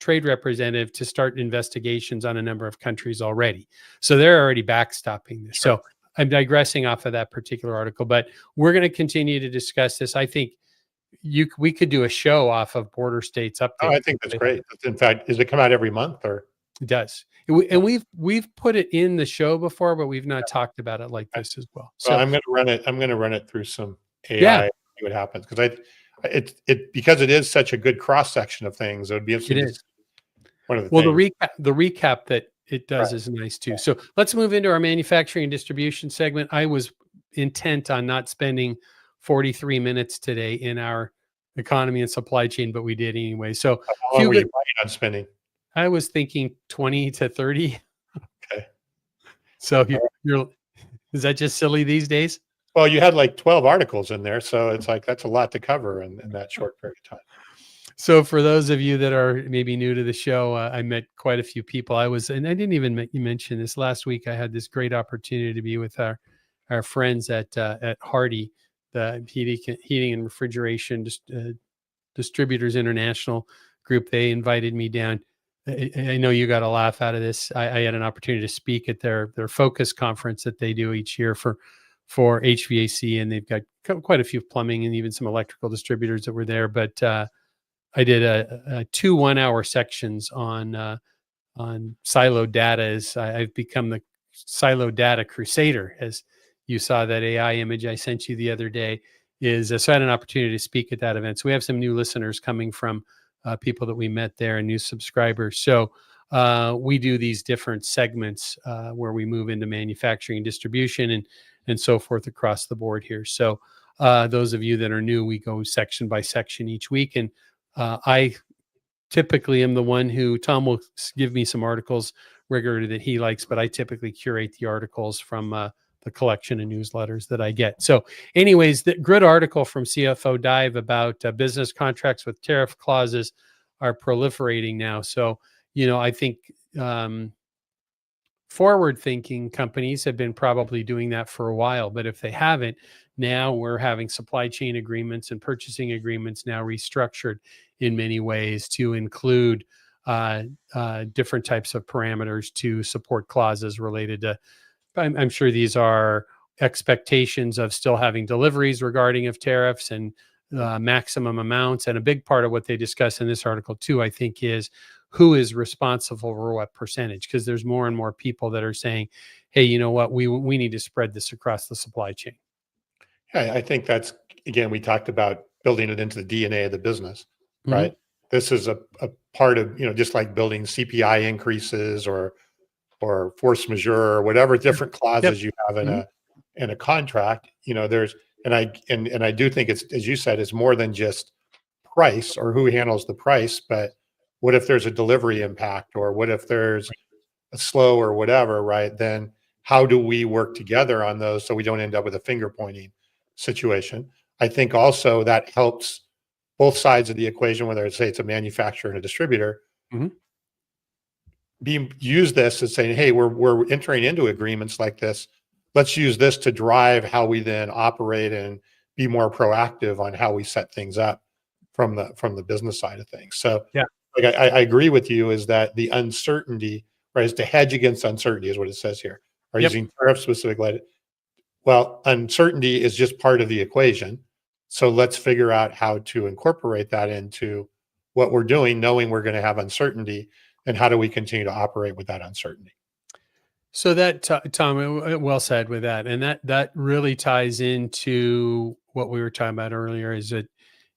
trade representative to start investigations on a number of countries already. So they're already backstopping this. Sure. So I'm digressing off of that particular article, but we're going to continue to discuss this. I think we could do a show off of Border States update. Oh, I think that's great. In fact, does it come out every month or? It does. And we've put it in the show before, but we've not talked about it like this as well. So I'm going to run it through some AI. See what happens, because because it is such a good cross section of things. It would be interesting. It is. One of the the recap that it does is nice too. So let's move into our manufacturing and distribution segment. I was intent on not spending 43 minutes today in our economy and supply chain, but we did anyway. So how long were you planning on spending? I was thinking 20 to 30. Okay. So is that just silly these days? Well, you had like 12 articles in there, so it's like that's a lot to cover in that short period of time. So for those of you that are maybe new to the show, I met quite a few people. And I didn't even mention this last week. I had this great opportunity to be with our friends at Hardy, the heating and refrigeration distributors international group. They invited me down. I know you got a laugh out of this. I had an opportunity to speak at their focus conference that they do each year for HVAC, and they've got quite a few plumbing and even some electrical distributors that were there. But I did a 2 1-hour sections on siloed data. I've become the siloed data crusader, as you saw that AI image I sent you the other day. So I had an opportunity to speak at that event. So we have some new listeners coming from people that we met there and new subscribers. So we do these different segments where we move into manufacturing and distribution and so forth across the board here. So those of you that are new, we go section by section each week. And I typically am the one who, Tom will give me some articles regularly that he likes, but I typically curate the articles from the collection of newsletters that I get. So anyways, the good article from CFO Dive about business contracts with tariff clauses are proliferating now. So, I think forward-thinking companies have been probably doing that for a while, but if they haven't, now we're having supply chain agreements and purchasing agreements now restructured in many ways to include different types of parameters to support clauses related to, I'm sure these are expectations of still having deliveries regarding of tariffs and maximum amounts. And a big part of what they discuss in this article too, I think, is who is responsible for what percentage, because there's more and more people that are saying, hey, you know what, we need to spread this across the supply chain. Yeah, I think that's, again, we talked about building it into the DNA of the business, right? Mm-hmm. This is a part of, just like building CPI increases or force majeure or whatever different clauses you have in a contract. There's, and I do think it's, as you said, it's more than just price or who handles the price, but what if there's a delivery impact, or what if there's a slow or whatever, right? Then how do we work together on those so we don't end up with a finger pointing situation? I think also that helps both sides of the equation, whether it's a manufacturer and a distributor, use this as saying, hey, we're entering into agreements like this. Let's use this to drive how we then operate and be more proactive on how we set things up from the business side of things. So yeah, like I agree with you, is that the uncertainty right? Is to hedge against uncertainty is what it says here. Are Yep. using tariff specific. Well, uncertainty is just part of the equation. So let's figure out how to incorporate that into what we're doing, knowing we're going to have uncertainty, and how do we continue to operate with that uncertainty. So that, Tom, well said with that. And that really ties into what we were talking about earlier is that,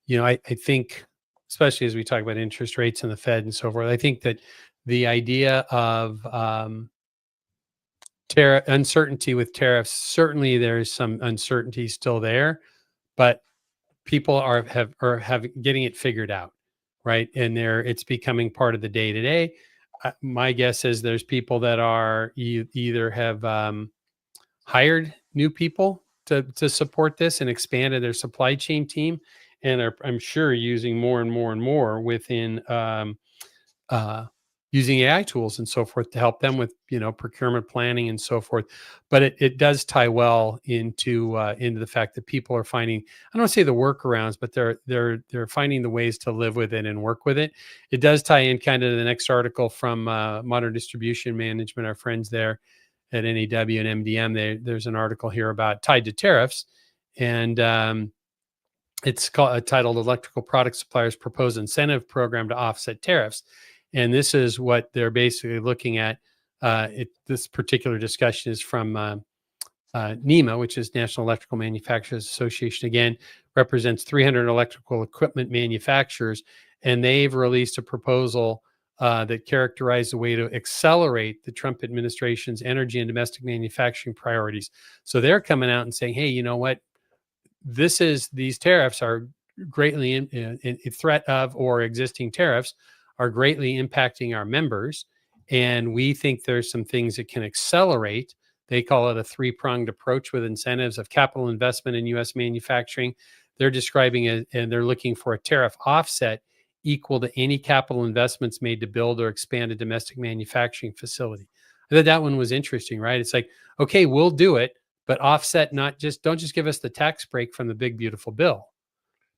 I think, especially as we talk about interest rates and the Fed and so forth, I think that the idea of uncertainty with tariffs, certainly there's some uncertainty still there, but people are getting it figured out, right? And it's becoming part of the day to day. My guess is there's people that are either have hired new people to support this and expanded their supply chain team, and are, I'm sure, using more and more and more within using AI tools and so forth to help them with procurement planning and so forth. But it does tie well into the fact that people are finding, I don't want to say the workarounds, but they're finding the ways to live with it and work with it. It does tie in kind of to the next article from Modern Distribution Management, our friends there at NAW and MDM. There's an article here about tied to tariffs, and it's titled "Electrical Product Suppliers Propose Incentive Program to Offset Tariffs." And this is what they're basically looking at. This particular discussion is from NEMA, which is National Electrical Manufacturers Association. Again, represents 300 electrical equipment manufacturers, and they've released a proposal that characterized a way to accelerate the Trump administration's energy and domestic manufacturing priorities. So they're coming out and saying, "Hey, you know what? These tariffs are greatly in threat of, or existing tariffs are greatly impacting our members. And we think there's some things that can accelerate." They call it a three-pronged approach with incentives of capital investment in U.S. manufacturing. They're describing it, and they're looking for a tariff offset equal to any capital investments made to build or expand a domestic manufacturing facility. I thought that one was interesting, right? It's like, okay, we'll do it, but offset, don't just give us the tax break from the big, beautiful bill,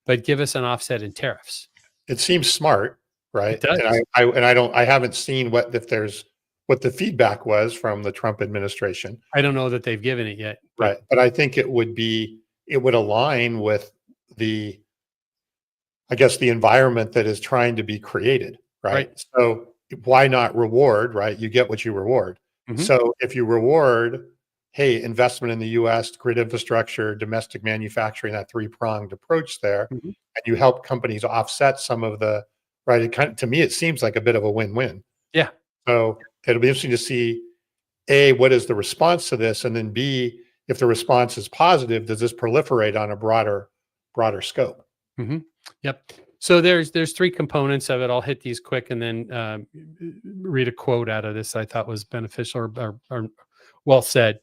but give us an offset in tariffs. It seems smart, right? It does. And I haven't seen what the feedback was from the Trump administration. I don't know that they've given it yet. Right. But I think it would align with the environment that is trying to be created. Right. So why not reward, right? You get what you reward. Mm-hmm. So if you reward, hey, investment in the US, grid infrastructure, domestic manufacturing, that three-pronged approach there, mm-hmm. and you help companies offset some of the, right? To me, it seems like a bit of a win-win. Yeah. So it'll be interesting to see, A, what is the response to this? And then B, if the response is positive, does this proliferate on a broader scope? Mm-hmm. Yep. So there's three components of it. I'll hit these quick and then read a quote out of this I thought was beneficial or well said.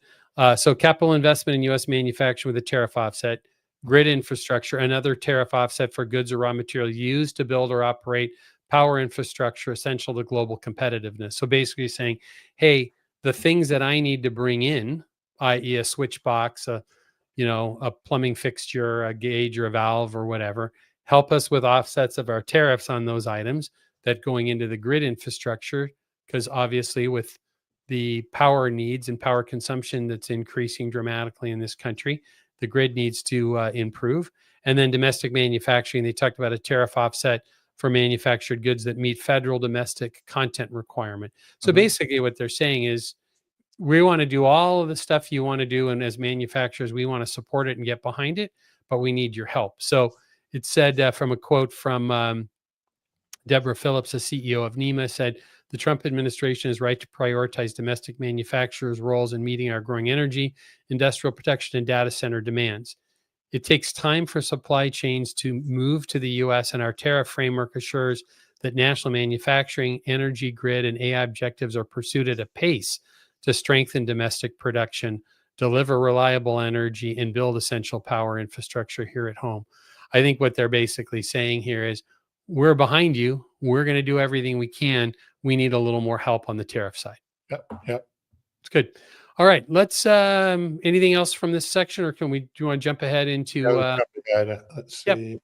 So capital investment in U.S. manufacturing with a tariff offset, grid infrastructure, another tariff offset for goods or raw material used to build or operate power infrastructure essential to global competitiveness. So basically saying, hey, the things that I need to bring in, i.e. a switch box, a plumbing fixture, a gauge or a valve or whatever, help us with offsets of our tariffs on those items that going into the grid infrastructure, because obviously with the power needs and power consumption that's increasing dramatically in this country, the grid needs to improve. And then domestic manufacturing, they talked about a tariff offset for manufactured goods that meet federal domestic content requirement. So basically what they're saying is, we want to do all of the stuff you want to do, and as manufacturers, we want to support it and get behind it, but we need your help. So it said from a quote from Deborah Phillips, the CEO of NEMA, said, "The Trump administration is right to prioritize domestic manufacturers' roles in meeting our growing energy, industrial protection, and data center demands. It takes time for supply chains to move to the U.S., and our tariff framework assures that national manufacturing, energy grid, and AI objectives are pursued at a pace to strengthen domestic production, deliver reliable energy, and build essential power infrastructure here at home." I think what they're basically saying here is, we're behind you. We're going to do everything we can. We need a little more help on the tariff side. Yep. It's good. All right. Let's, anything else from this section, or do you want to jump ahead into, let's see. Yep.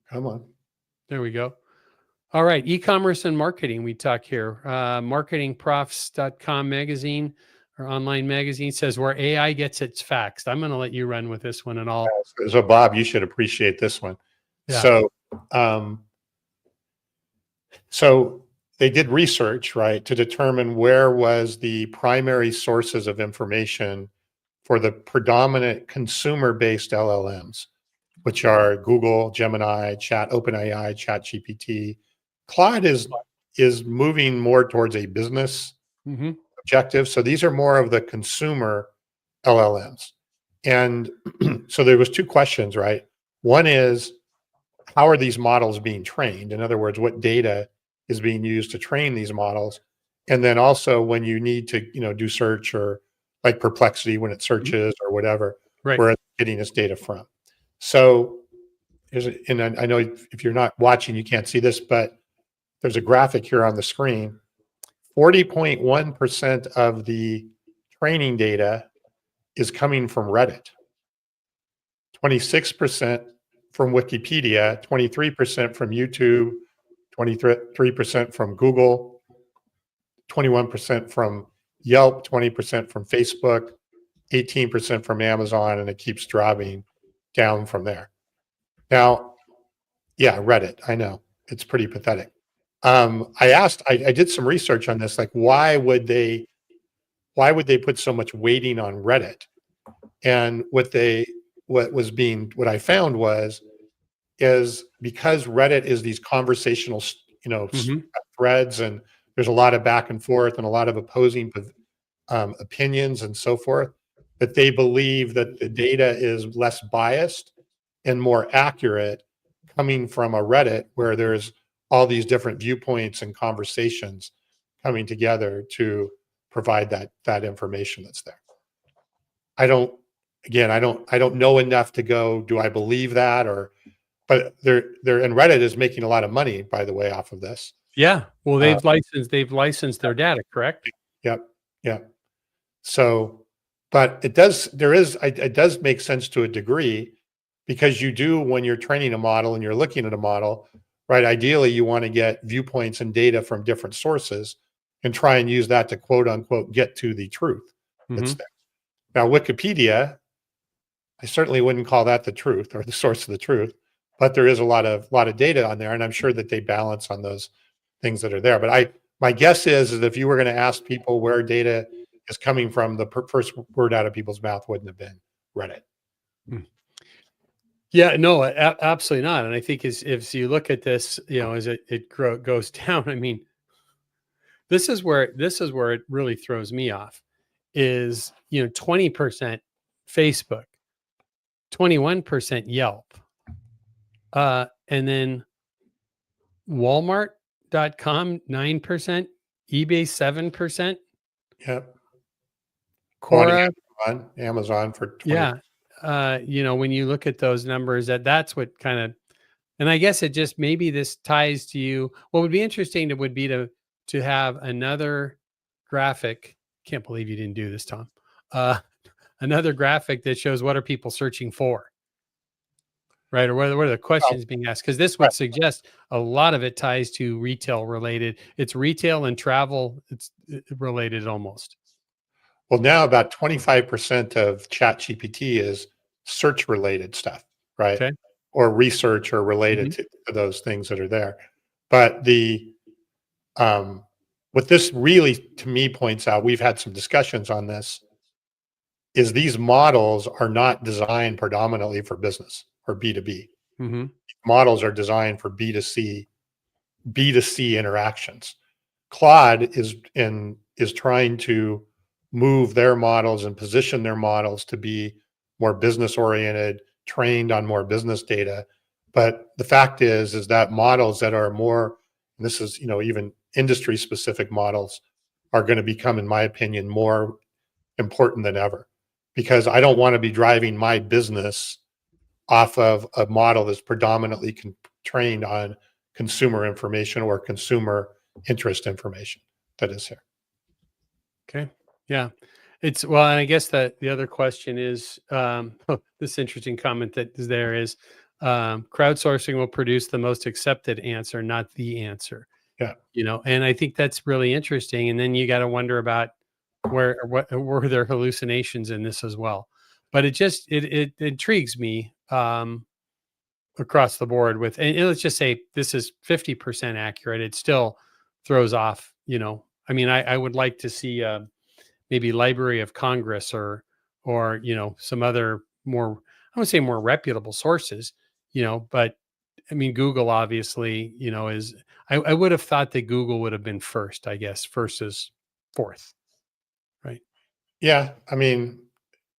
Come on. There we go. All right. E-commerce and marketing. We talk here. Marketingprofs.com magazine or online magazine says where AI gets its facts. I'm going to let you run with this one and all. So Bob, you should appreciate this one. Yeah. So they did research, right, to determine where was the primary sources of information for the predominant consumer-based LLMs, which are Google, Gemini, OpenAI, ChatGPT. Claude is moving more towards a business Mm-hmm. objective. So these are more of the consumer LLMs. And so there was two questions, right? One is, how are these models being trained? In other words, what data is being used to train these models? And then also when you need to, do search, or like Perplexity when it searches or whatever, Right. where it's getting its data from. So and I know if you're not watching, you can't see this, but there's a graphic here on the screen. 40.1% of the training data is coming from Reddit, 26% from Wikipedia, 23% from YouTube, 23% from Google, 21% from Yelp, 20% from Facebook, 18% from Amazon, and it keeps dropping down from there. Now, yeah, Reddit, I know, it's pretty pathetic. I did some research on this, like why would they put so much weighting on Reddit? And what I found is because Reddit is these conversational, Mm-hmm. threads, and there's a lot of back and forth and a lot of opposing opinions and so forth, that they believe that the data is less biased and more accurate coming from a Reddit where there's all these different viewpoints and conversations coming together to provide that information that's there. I don't know enough to go, do I believe that? But and Reddit is making a lot of money, by the way, off of this. Yeah. Well, they've licensed their data, correct? Yep. Yep. So, but it does make sense to a degree, because when you're training a model and you're looking at a model, right? Ideally, you want to get viewpoints and data from different sources and try and use that to quote unquote get to the truth that's there. Now, Wikipedia, I certainly wouldn't call that the truth or the source of the truth, but there is a lot of data on there, and I'm sure that they balance on those things that are there. But my guess is if you were going to ask people where data is coming from, the first word out of people's mouth wouldn't have been Reddit. Yeah, no, absolutely not. And I think if you look at this, as it goes down, I mean, this is where it really throws me off is, 20% Facebook, 21% Yelp, and then Walmart.com, 9%, eBay, 7%. Yep. Quora, Amazon for 20%. Yeah. When you look at those numbers, that's what kind of, and I guess it just, maybe this ties to you. What would be interesting would be to have another graphic. Can't believe you didn't do this, Tom. Another graphic that shows what are people searching for, right? Or what are the questions being asked? Because this would suggest a lot of it ties to retail related. It's retail and travel. It's related almost. Well, now about 25% of ChatGPT is search related stuff, right? Okay. Or research or related to those things that are there. But what this really, to me, points out, we've had some discussions on this, is these models are not designed predominantly for business or B2B. Mm-hmm. Models are designed for B2C interactions. Claude is trying to move their models and position their models to be more business oriented, trained on more business data. But the fact is that models that are more, and this is, even industry specific models, are going to become, in my opinion, more important than ever, because I don't want to be driving my business off of a model that's predominantly trained on consumer information or consumer interest information that is here. Okay. Yeah. And I guess that the other question is, this interesting comment that is there is, Crowdsourcing will produce the most accepted answer, not the answer. Yeah. And I think that's really interesting. And then you got to wonder about what were there hallucinations in this as well. But it intrigues me across the board with, and let's just say this is 50% accurate. It still throws off, I mean, I would like to see maybe Library of Congress or some other more, I would say more reputable sources, but I mean, Google obviously, is, I would have thought that Google would have been first, I guess, versus fourth. Right. Yeah. I mean,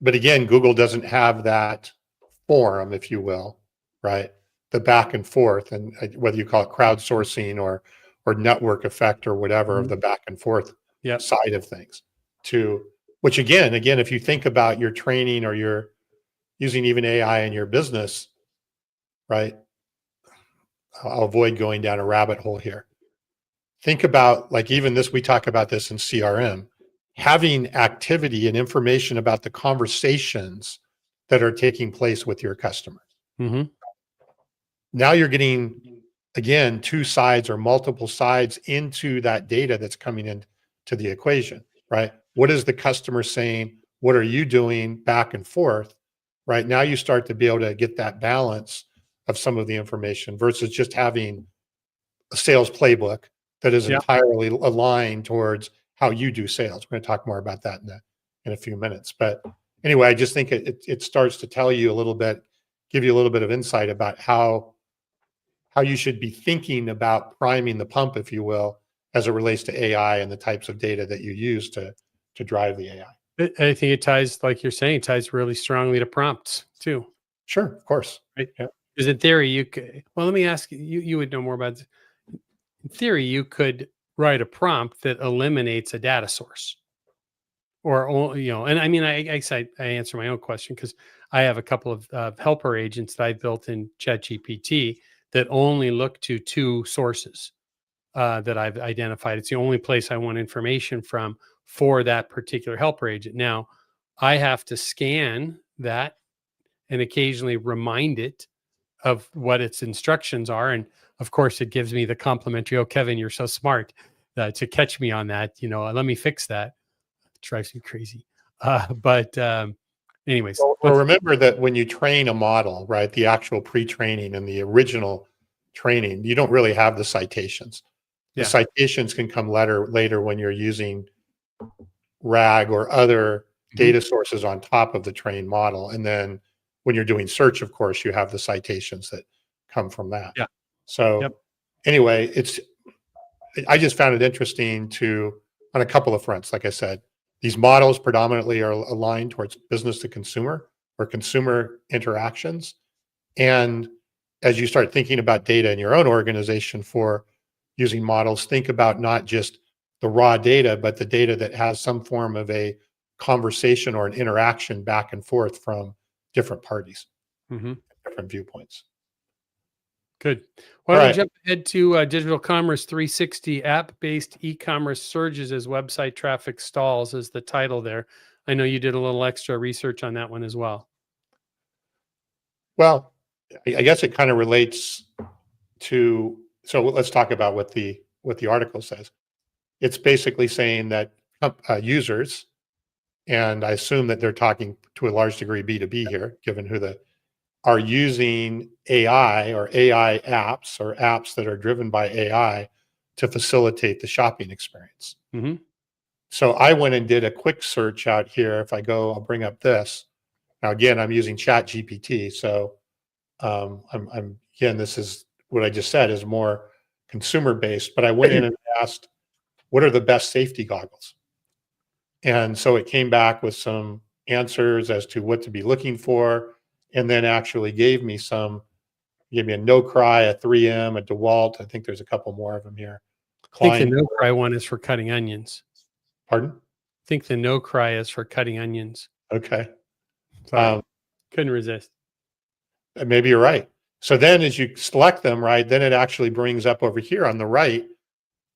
but again, Google doesn't have that forum, if you will, right? The back and forth, and whether you call it crowdsourcing or network effect or whatever of the back and forth side of things, to which again, if you think about your training or you're using even AI in your business, right? I'll avoid going down a rabbit hole here. Think about, like, even this, we talk about this in CRM, having activity and information about the conversations that are taking place with your customers. Mm-hmm. Now you're getting, again, two sides or multiple sides into that data that's coming into the equation, right? What is the customer saying? What are you doing back and forth, right? Now you start to be able to get that balance of some of the information versus just having a sales playbook that is entirely aligned towards how you do sales. We're going to talk more about that in a few minutes. But anyway, I just think it starts to tell you a little bit, give you a little bit of insight about how you should be thinking about priming the pump, if you will, as it relates to AI and the types of data that you use to drive the AI. I think it ties, like you're saying, it ties really strongly to prompts too. Sure, of course. Right. Yeah. Because in theory, you could, well, let me ask you, you would know more about this. In theory, you could write a prompt that eliminates a data source. Or, and I mean, I answer my own question because I have a couple of helper agents that I built in ChatGPT that only look to two sources that I've identified. It's the only place I want information from for that particular helper agent. Now, I have to scan that and occasionally remind it of what its instructions are. And of course, it gives me the complimentary, "Oh, Kevin, you're so smart to catch me on that. Let me fix that." It drives me crazy. But anyways. Well, remember that when you train a model, right, the actual pre-training and the original training, you don't really have the citations. The citations can come later when you're using RAG or other data sources on top of the trained model. And then when you're doing search, of course, you have the citations that come from that. Yeah. So anyway, I just found it interesting on a couple of fronts. Like I said, these models predominantly are aligned towards business to consumer or consumer interactions. And as you start thinking about data in your own organization for using models, think about not just the raw data, but the data that has some form of a conversation or an interaction back and forth from different parties, different viewpoints. Good. Why don't we jump ahead to Digital Commerce 360, app-based e-commerce surges as website traffic stalls is the title there. I know you did a little extra research on that one as well. Well, I guess it kind of relates to, so let's talk about what the article says. It's basically saying that users, and I assume that they're talking to a large degree B2B here, given who are using AI or AI apps or apps that are driven by AI to facilitate the shopping experience. So I went and did a quick search out here. If I go, I'll bring up this. Now, again, I'm using ChatGPT. So again, this is what I just said is more consumer based, but I went in and asked, what are the best safety goggles? And so it came back with some answers as to what to be looking for, and then actually gave me a No Cry, a 3M, a DeWalt. I think there's a couple more of them here. I think the No Cry one is for cutting onions. Pardon? I think the No Cry is for cutting onions. Okay. Couldn't resist. Maybe you're right. So then as you select them, right, then it actually brings up over here on the right,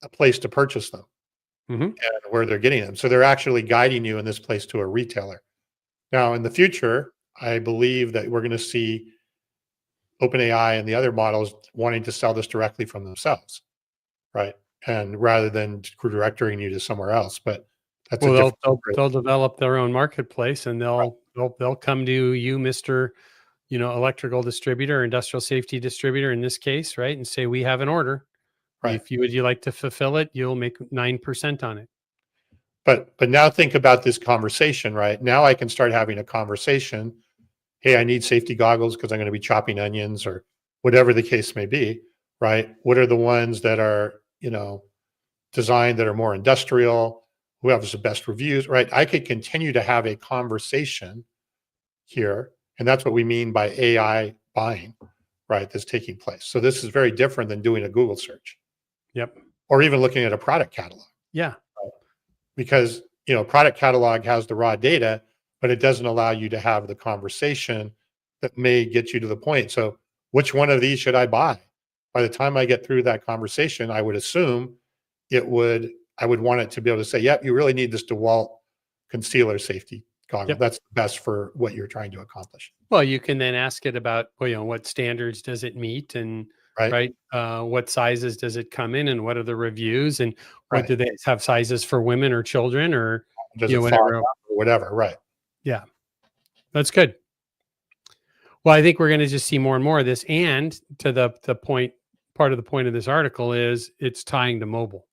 a place to purchase them and where they're getting them. So they're actually guiding you in this place to a retailer. Now, in the future, I believe that we're going to see OpenAI and the other models wanting to sell this directly from themselves, right? And rather than directing you to somewhere else. But that's a Well, different. they'll develop their own marketplace, and they'll come to you, Mister, electrical distributor, industrial safety distributor in this case, right, and say, we have an order. Right. If would you like to fulfill it, you'll make 9% on it. But now think about this conversation, right? Now I can start having a conversation. Hey, I need safety goggles because I'm going to be chopping onions or whatever the case may be, right? What are the ones that are, designed that are more industrial? Who has the best reviews, right? I could continue to have a conversation here. And that's what we mean by AI buying, right? That's taking place. So this is very different than doing a Google search. Yep. Or even looking at a product catalog. Yeah. Because, product catalog has the raw data, but it doesn't allow you to have the conversation that may get you to the point. So which one of these should I buy? By the time I get through that conversation, I would assume I would want it to be able to say, yep, you really need this DeWalt concealer safety goggle. Yep. That's the best for what you're trying to accomplish. Well, you can then ask it about, what standards does it meet, and Right. what sizes does it come in, and what are the reviews, and what Right. do they have sizes for women or children, or Does it fall whatever. down or whatever. Right. Yeah, that's good. Well, I think we're going to just see more and more of this. And to the point, part of the point of this article is it's tying to mobile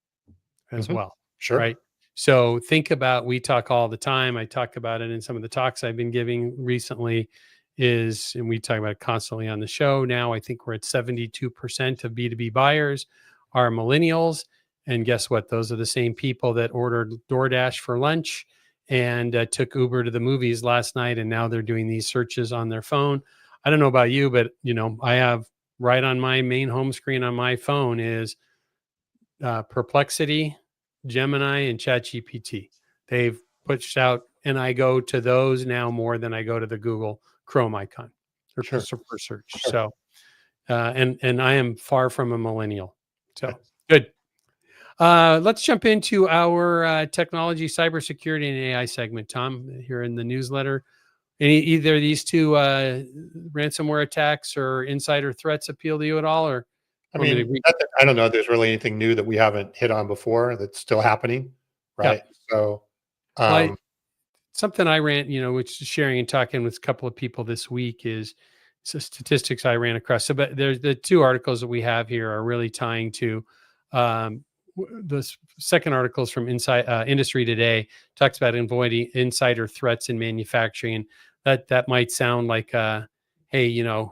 as well. Sure. Right. So think about, we talk all the time. I talk about it in some of the talks I've been giving recently and we talk about it constantly on the show. Now, I think we're at 72% of B2B buyers are millennials. And guess what? Those are the same people that ordered DoorDash for lunch and took Uber to the movies last night. And now they're doing these searches on their phone. I don't know about you, but, I have right on my main home screen on my phone is Perplexity, Gemini, and ChatGPT. They've pushed out, and I go to those now more than I go to the Google Chrome icon or Sure. for search. Sure. So, and I am far from a millennial. So good. Let's jump into our technology, cybersecurity, and AI segment. Tom, here in the newsletter, either of these two ransomware attacks or insider threats appeal to you at all, or? I mean, I don't know if there's really anything new that we haven't hit on before that's still happening, right? Yeah. So, something I ran, which is sharing and talking with a couple of people this week is statistics I ran across. So, but there's the two articles that we have here are really tying to the second article is from Industry Today, talks about avoiding insider threats in manufacturing. And that might sound like, hey,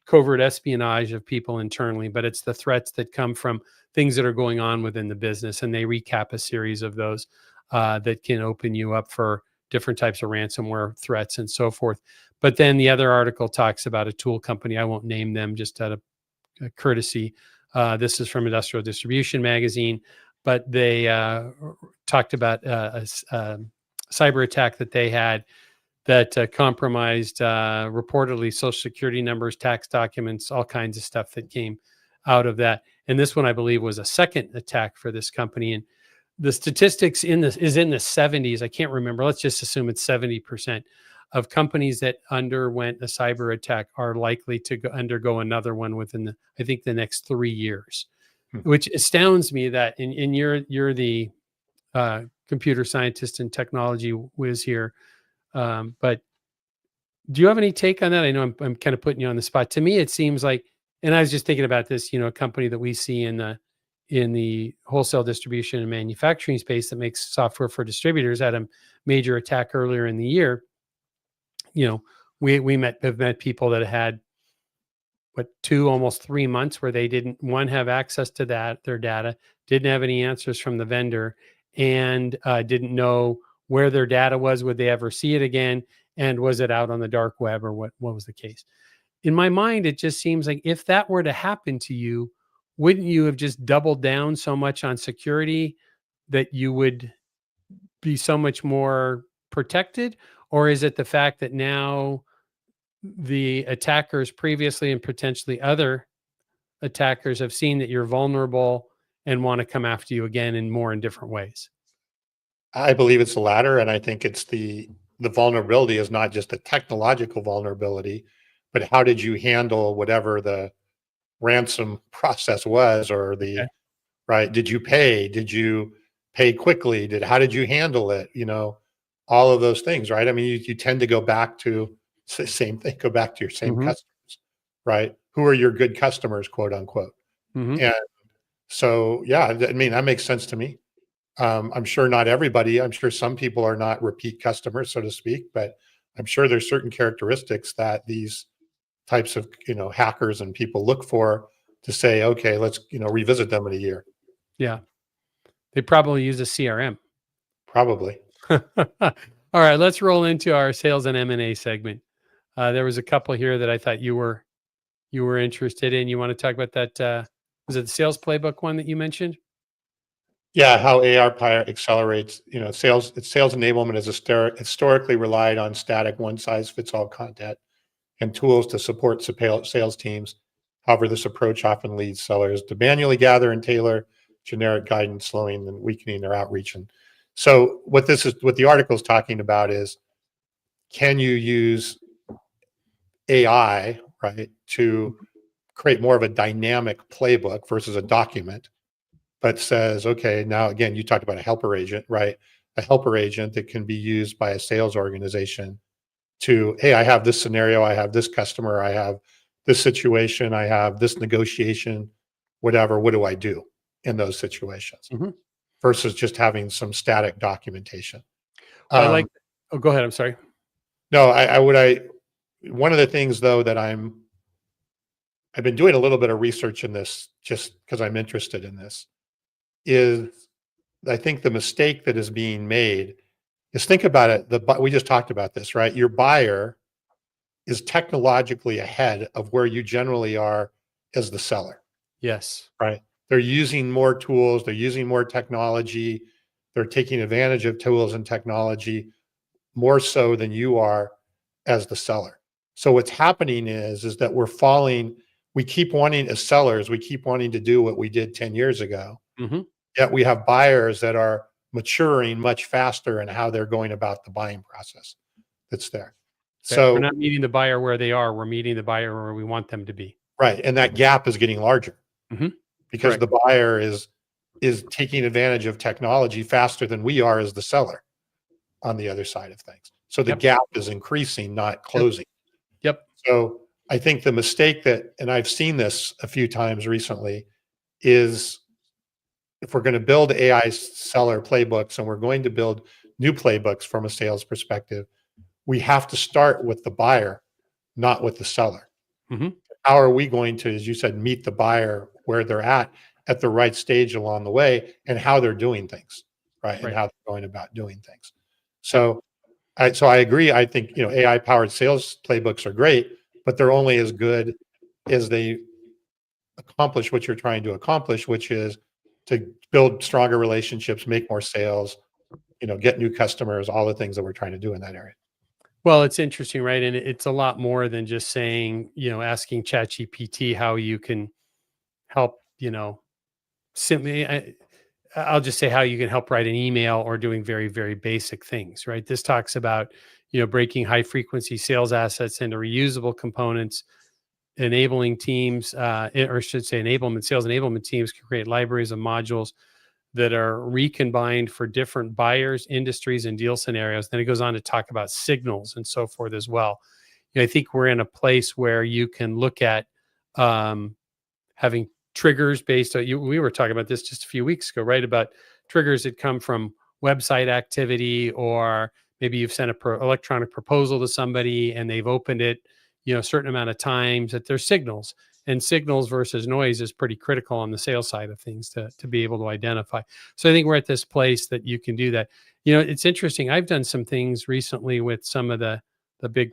covert espionage of people internally, but it's the threats that come from things that are going on within the business. And they recap a series of those that can open you up for different types of ransomware threats and so forth. But then the other article talks about a tool company. I won't name them just out of courtesy. This is from Industrial Distribution magazine, but they talked about a cyber attack that they had that compromised reportedly Social Security numbers, tax documents, all kinds of stuff that came out of that. And this one, I believe, was a second attack for this company. And the statistics is in the 70s. I can't remember. Let's just assume it's 70% of companies that underwent a cyber attack are likely to undergo another one within the next 3 years, which astounds me that and you're the computer scientist and technology whiz here. But do you have any take on that? I know I'm kind of putting you on the spot. To me, it seems like, and I was just thinking about this, a company that we see in the wholesale distribution and manufacturing space that makes software for distributors had a major attack earlier in the year. We have met people that had 2, almost 3 months where they didn't have access to their data, didn't have any answers from the vendor, and didn't know where their data was. Would they ever see it again? And was it out on the dark web, or what was the case? In my mind, it just seems like if that were to happen to you, wouldn't you have just doubled down so much on security that you would be so much more protected? Or is it the fact that now the attackers previously and potentially other attackers have seen that you're vulnerable and want to come after you again in different ways? I believe it's the latter. And I think it's the vulnerability is not just a technological vulnerability, but how did you handle whatever the ransom process was, or Okay. right? Did you pay? Did you pay quickly? How did you handle it? All of those things, right? I mean, you tend to go back to the same thing, go back to your same Mm-hmm. customers, right? Who are your good customers, quote unquote. Mm-hmm. And so, yeah, I mean, that makes sense to me. I'm sure not everybody, I'm sure some people are not repeat customers, so to speak, but I'm sure there's certain characteristics that these types of, hackers and people look for to say, okay, let's, revisit them in a year. Yeah. They probably use a CRM. Probably. All right, let's roll into our sales and M&A segment. There was a couple here that I thought you were interested in. You want to talk about that? Was it the sales playbook one that you mentioned? Yeah, how AR accelerates, sales. Sales enablement is historically relied on static one-size-fits-all content and tools to support sales teams. However, this approach often leads sellers to manually gather and tailor generic guidance, slowing and weakening their outreach. And so, what the article is talking about is, can you use AI, right, to create more of a dynamic playbook versus a document, but says, okay, now again, you talked about a helper agent, right? A helper agent that can be used by a sales organization to, hey, I have this scenario, I have this customer, I have this situation, I have this negotiation, whatever. What do I do in those situations? Mhm. Versus just having some static documentation. Well, I like. Oh, go ahead. I'm sorry. No, one of the things though that I've been doing a little bit of research in this just because I'm interested in this, is I think the mistake that is being made is, think about it. We just talked about this, right? Your buyer is technologically ahead of where you generally are as the seller, Yes. right? They're using more tools, they're using more technology, they're taking advantage of tools and technology more so than you are as the seller. So what's happening is that we keep wanting, as sellers, we keep wanting to do what we did 10 years ago. Mm-hmm. Yet we have buyers that are maturing much faster in how they're going about the buying process that's there. We're So, not meeting the buyer where they are. We're meeting the buyer where we want them to be. right. And that gap is getting larger Mm-hmm. because Correct. the buyer is taking advantage of technology faster than we are as the seller on the other side of things. So the Yep. gap is increasing, not closing. Yep. So I think the mistake and I've seen this a few times recently, is if we're going to build AI seller playbooks and we're going to build new playbooks from a sales perspective, we have to start with the buyer, not with the seller. Mm-hmm. How are we going to, as you said, meet the buyer where they're at the right stage along the way, and how they're doing things, right? And how they're going about doing things. So I agree. I think, AI powered sales playbooks are great, but they're only as good as they accomplish what you're trying to accomplish, which is to build stronger relationships, make more sales, get new customers, all the things that we're trying to do in that area. Well, it's interesting, right? And it's a lot more than just saying, asking ChatGPT how you can help, simply. I'll just say how you can help write an email, or doing very, very basic things, right? This talks about, breaking high frequency sales assets into reusable components, enabling teams, or I should say sales enablement teams can create libraries of modules that are recombined for different buyers, industries, and deal scenarios. Then it goes on to talk about signals and so forth as well. I think we're in a place where you can look at having triggers based on, we were talking about this just a few weeks ago, right? About triggers that come from website activity, or maybe you've sent a electronic proposal to somebody and they've opened it, a certain amount of times, that there's signals. And signals versus noise is pretty critical on the sales side of things to be able to identify. So I think we're at this place that you can do that. It's interesting. I've done some things recently with some of the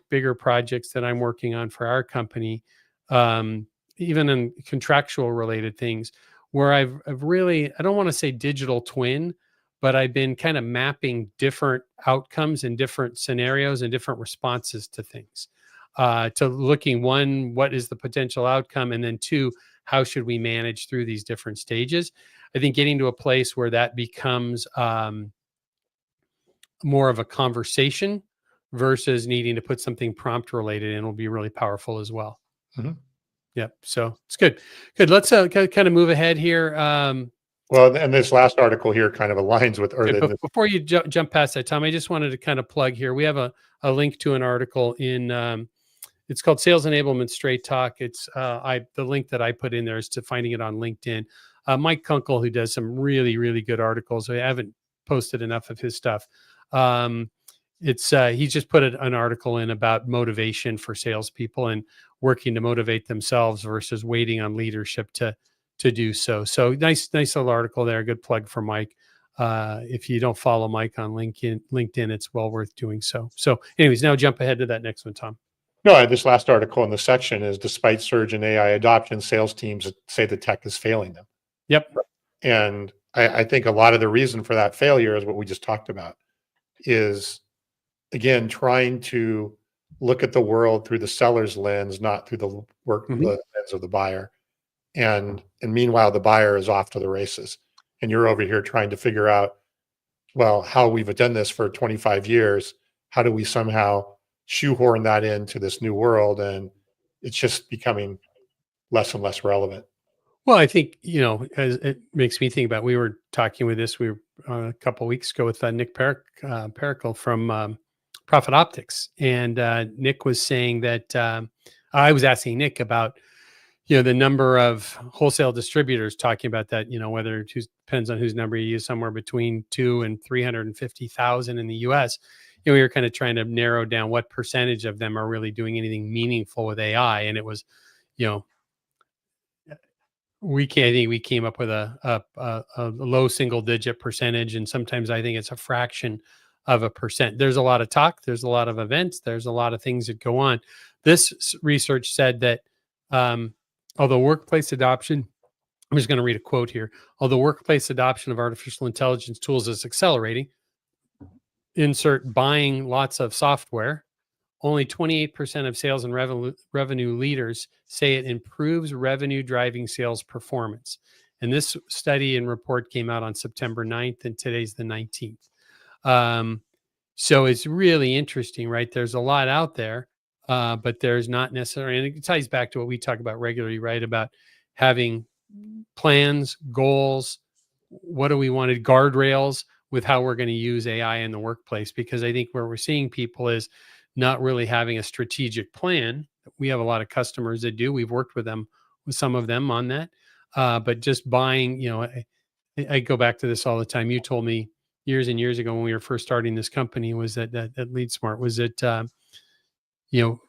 bigger projects that I'm working on for our company, even in contractual related things, where I've really, I don't want to say digital twin, but I've been kind of mapping different outcomes and different scenarios and different responses to things. To looking, one, what is the potential outcome? And then two, how should we manage through these different stages? I think getting to a place where that becomes more of a conversation versus needing to put something prompt related in will be really powerful as well. Mhm. Yep. So it's good. Good. Let's kind of move ahead here. Well, and this last article here kind of aligns with, or Good. the, Before you jump past that, Tom, I just wanted to kind of plug here. We have a link to an article in, it's called Sales Enablement Straight Talk. It's the link that I put in there is to finding it on LinkedIn. Mike Kunkel, who does some really, really good articles. I haven't posted enough of his stuff. He's just put an article in about motivation for salespeople and working to motivate themselves versus waiting on leadership to do so. So nice little article there. Good plug for Mike. If you don't follow Mike on LinkedIn, it's well worth doing so. So anyways, now jump ahead to that next one, Tom. no, this last article in the section is, despite surge in AI adoption, sales teams say the tech is failing them. Yep. And I think a lot of the reason for that failure is what we just talked about, is again, trying to look at the world through the seller's lens, not through the the lens of the buyer. And meanwhile, the buyer is off to the races. And you're over here trying to figure out, well, how we've done this for 25 years. How do we somehow shoehorn that into this new world? And it's just becoming less and less relevant. Well, I think, as it makes me think about, we were talking with this, we were a couple of weeks ago with Nick Pericle from Profit Optics. And Nick was saying that I was asking Nick about, the number of wholesale distributors, talking about that, whether it depends on whose number you use, somewhere between 2 and 350,000 in the US. We were kind of trying to narrow down what percentage of them are really doing anything meaningful with AI. And it was, we came up with a low single digit percentage. And sometimes I think it's a fraction of a percent. There's a lot of talk. There's a lot of events. There's a lot of things that go on. This research said that, although workplace adoption, I'm just going to read a quote here. Although workplace adoption of artificial intelligence tools is accelerating, insert buying lots of software, only 28% of sales and revenue leaders say it improves revenue driving sales performance. And this study and report came out on September 9th, and today's the 19th. So it's really interesting, right? There's a lot out there. But there's not necessarily, and it ties back to what we talk about regularly, right? About having plans, goals, what do we want, guardrails with how we're going to use AI in the workplace. Because I think where we're seeing people is not really having a strategic plan. We have a lot of customers that do. We've worked with some of them on that. But just buying, I go back to this all the time. You told me years and years ago when we were first starting this company was that LeadSmart was that,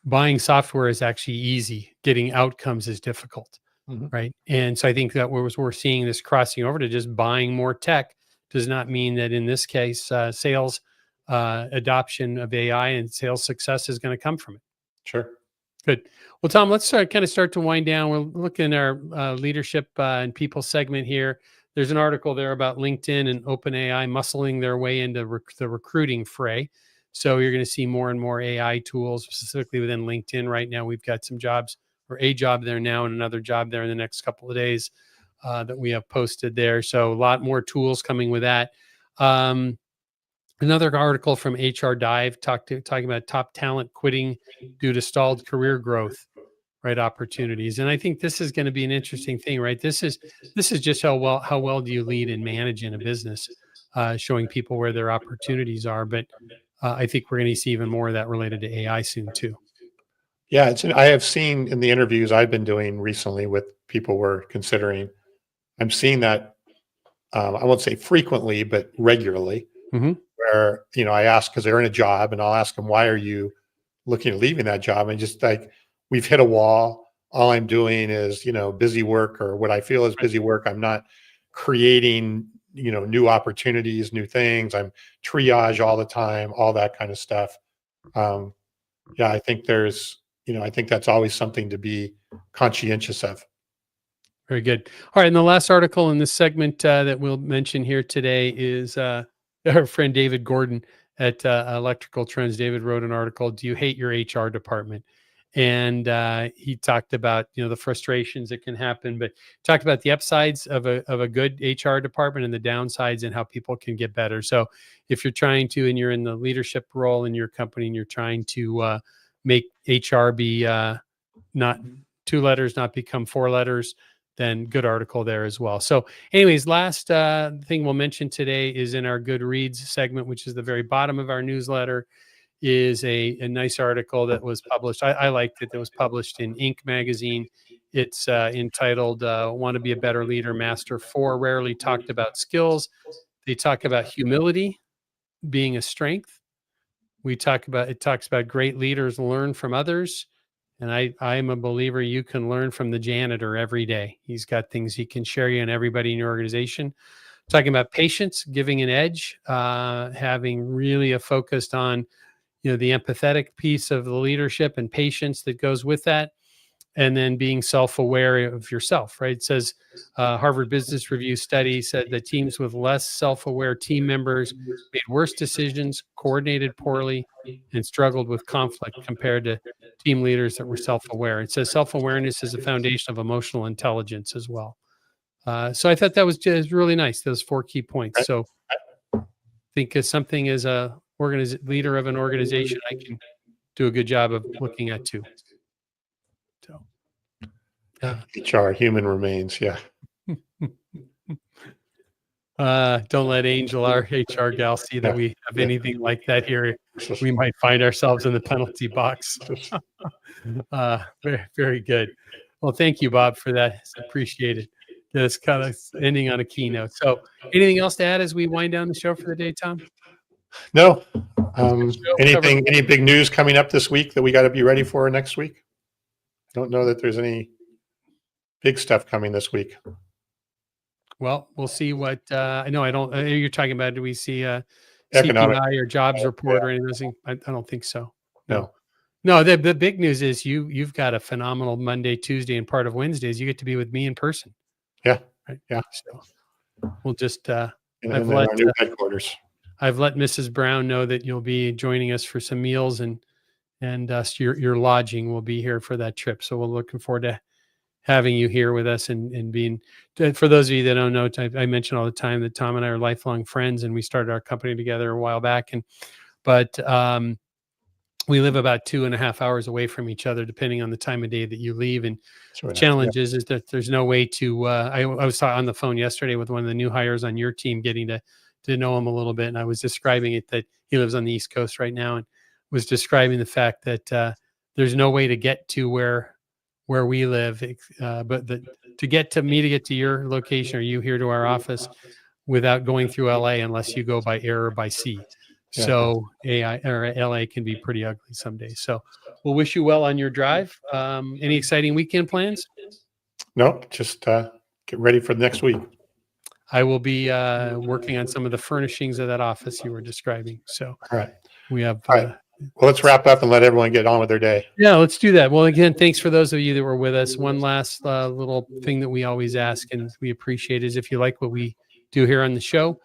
buying software is actually easy. Getting outcomes is difficult, right? And so I think that we're seeing this crossing over to just buying more tech does not mean that in this case, sales adoption of AI and sales success is going to come from it. Sure. Good. Well, Tom, let's start to wind down. We're looking at our leadership and people segment here. There's an article there about LinkedIn and OpenAI muscling their way into the recruiting fray. So you're going to see more and more AI tools, specifically within LinkedIn. Right now, we've got some jobs, or a job there now and another job there in the next couple of days that we have posted there. So a lot more tools coming with that. Another article from HR Dive talking about top talent quitting due to stalled career growth, right? Opportunities. And I think this is going to be an interesting thing, right? This is just how well do you lead and manage in a business, showing people where their opportunities are. But I think we're going to see even more of that related to AI soon too. Yeah, I have seen in the interviews I've been doing recently with people we're considering, I'm seeing that, I won't say frequently, but regularly, where, I ask, because they're in a job, and I'll ask them, why are you looking at leaving that job? And just like, we've hit a wall. All I'm doing is, busy work, or what I feel is busy work. I'm not creating, new opportunities, new things. I'm triage all the time, all that kind of stuff. Yeah, I think I think that's always something to be conscientious of. Very good. All right. And the last article in this segment that we'll mention here today is our friend David Gordon at Electrical Trends. David wrote an article, "Do You Hate Your HR Department?" And he talked about, the frustrations that can happen, but talked about the upsides of a good HR department and the downsides and how people can get better. So if you're trying to, and you're in the leadership role in your company and you're trying to make HR be not 2 letters, not become 4 letters, then good article there as well. So anyways, last thing we'll mention today is in our Good Reads segment, which is the very bottom of our newsletter, is a nice article that was published. I liked it. That was published in Inc. magazine. It's entitled Want to Be a Better Leader, Master 4 Rarely Talked About Skills. They talk about humility being a strength. It talks about great leaders learn from others. And I'm a believer you can learn from the janitor every day. He's got things he can share you and everybody in your organization. Talking about patience, giving an edge, having really a focused on the empathetic piece of the leadership and patience that goes with that, and then being self-aware of yourself, right? It says Harvard Business Review study said that teams with less self-aware team members made worse decisions, coordinated poorly, and struggled with conflict compared to team leaders that were self-aware. It says self-awareness is a foundation of emotional intelligence as well. So I thought that was just really nice, those 4 key points. So I think as something as a leader of an organization, I can do a good job of looking at too. So, HR, human remains. Yeah. Don't let Angel, our HR gal, see that we have anything like that here. We might find ourselves in the penalty box. Very, very good. Well, thank you, Bob, for that. Appreciate it. It's kind of ending on a keynote. So anything else to add as we wind down the show for the day, Tom? No. Any big news coming up this week that we got to be ready for next week? I don't know that there's any big stuff coming this week. Well, we'll see what I know. You're talking about, do we see a Economic CPI or jobs report or anything? I don't think so. No. The big news is you've got a phenomenal Monday, Tuesday, and part of Wednesdays. You get to be with me in person. Yeah. Right? Yeah. So we'll just in our new headquarters. I've let Mrs. Brown know that you'll be joining us for some meals, and your lodging will be here for that trip. So we're looking forward to having you here with us and being, for those of you that don't know, I mention all the time that Tom and I are lifelong friends, and we started our company together a while back. But we live about 2.5 hours away from each other, depending on the time of day that you leave. And the challenge is that there's no way to, I was on the phone yesterday with one of the new hires on your team, getting to know him a little bit. And I was describing it that he lives on the East Coast right now, and was describing the fact that there's no way to get to where we live, but to get to your location, or you here to our office, without going through LA, unless you go by air or by sea. Yeah. So LA can be pretty ugly some days. So we'll wish you well on your drive. Any exciting weekend plans? No, just get ready for the next week. I will be working on some of the furnishings of that office you were describing. So all right, we have. All right. Well, let's wrap up and let everyone get on with their day. Yeah, let's do that. Well, again, thanks for those of you that were with us. One last little thing that we always ask, and we appreciate, is if you like what we do here on the show,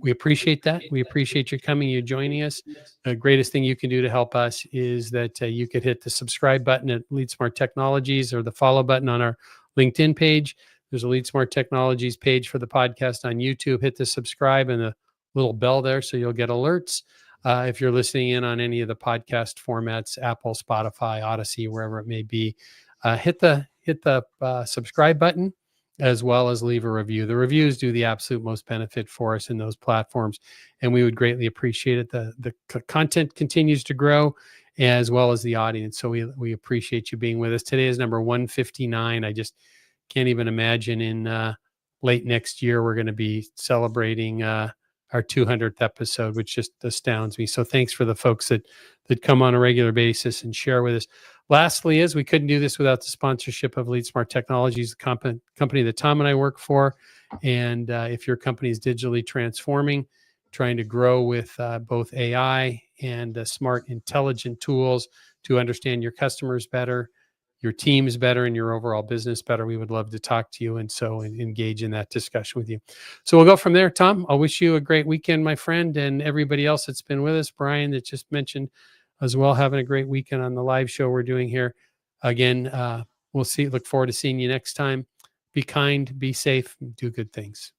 we appreciate that. We appreciate you coming, you joining us. The greatest thing you can do to help us is that you could hit the subscribe button at Lead Smart Technologies, or the follow button on our LinkedIn page. There's a Lead Smart Technologies page for the podcast on YouTube. Hit the subscribe and the little bell there so you'll get alerts. If you're listening in on any of the podcast formats, Apple, Spotify, Odyssey, wherever it may be, hit the subscribe button, as well as leave a review. The reviews do the absolute most benefit for us in those platforms, and we would greatly appreciate it. The content continues to grow, as well as the audience. So we appreciate you being with us. Today is number 159. I just can't even imagine in late next year we're going to be celebrating our 200th episode, which just astounds me. So thanks for the folks that come on a regular basis and share with us. Lastly, is we couldn't do this without the sponsorship of Lead Smart Technologies, the company that Tom and I work for. And if your company is digitally transforming, trying to grow with both AI and smart, intelligent tools to understand your customers better, your teams better, and your overall business better, we would love to talk to you and engage in that discussion with you. So we'll go from there. Tom, I'll wish you a great weekend, my friend, and everybody else that's been with us. Brian, that just mentioned as well having a great weekend on the live show we're doing here. Again, look forward to seeing you next time. Be kind, be safe, do good things.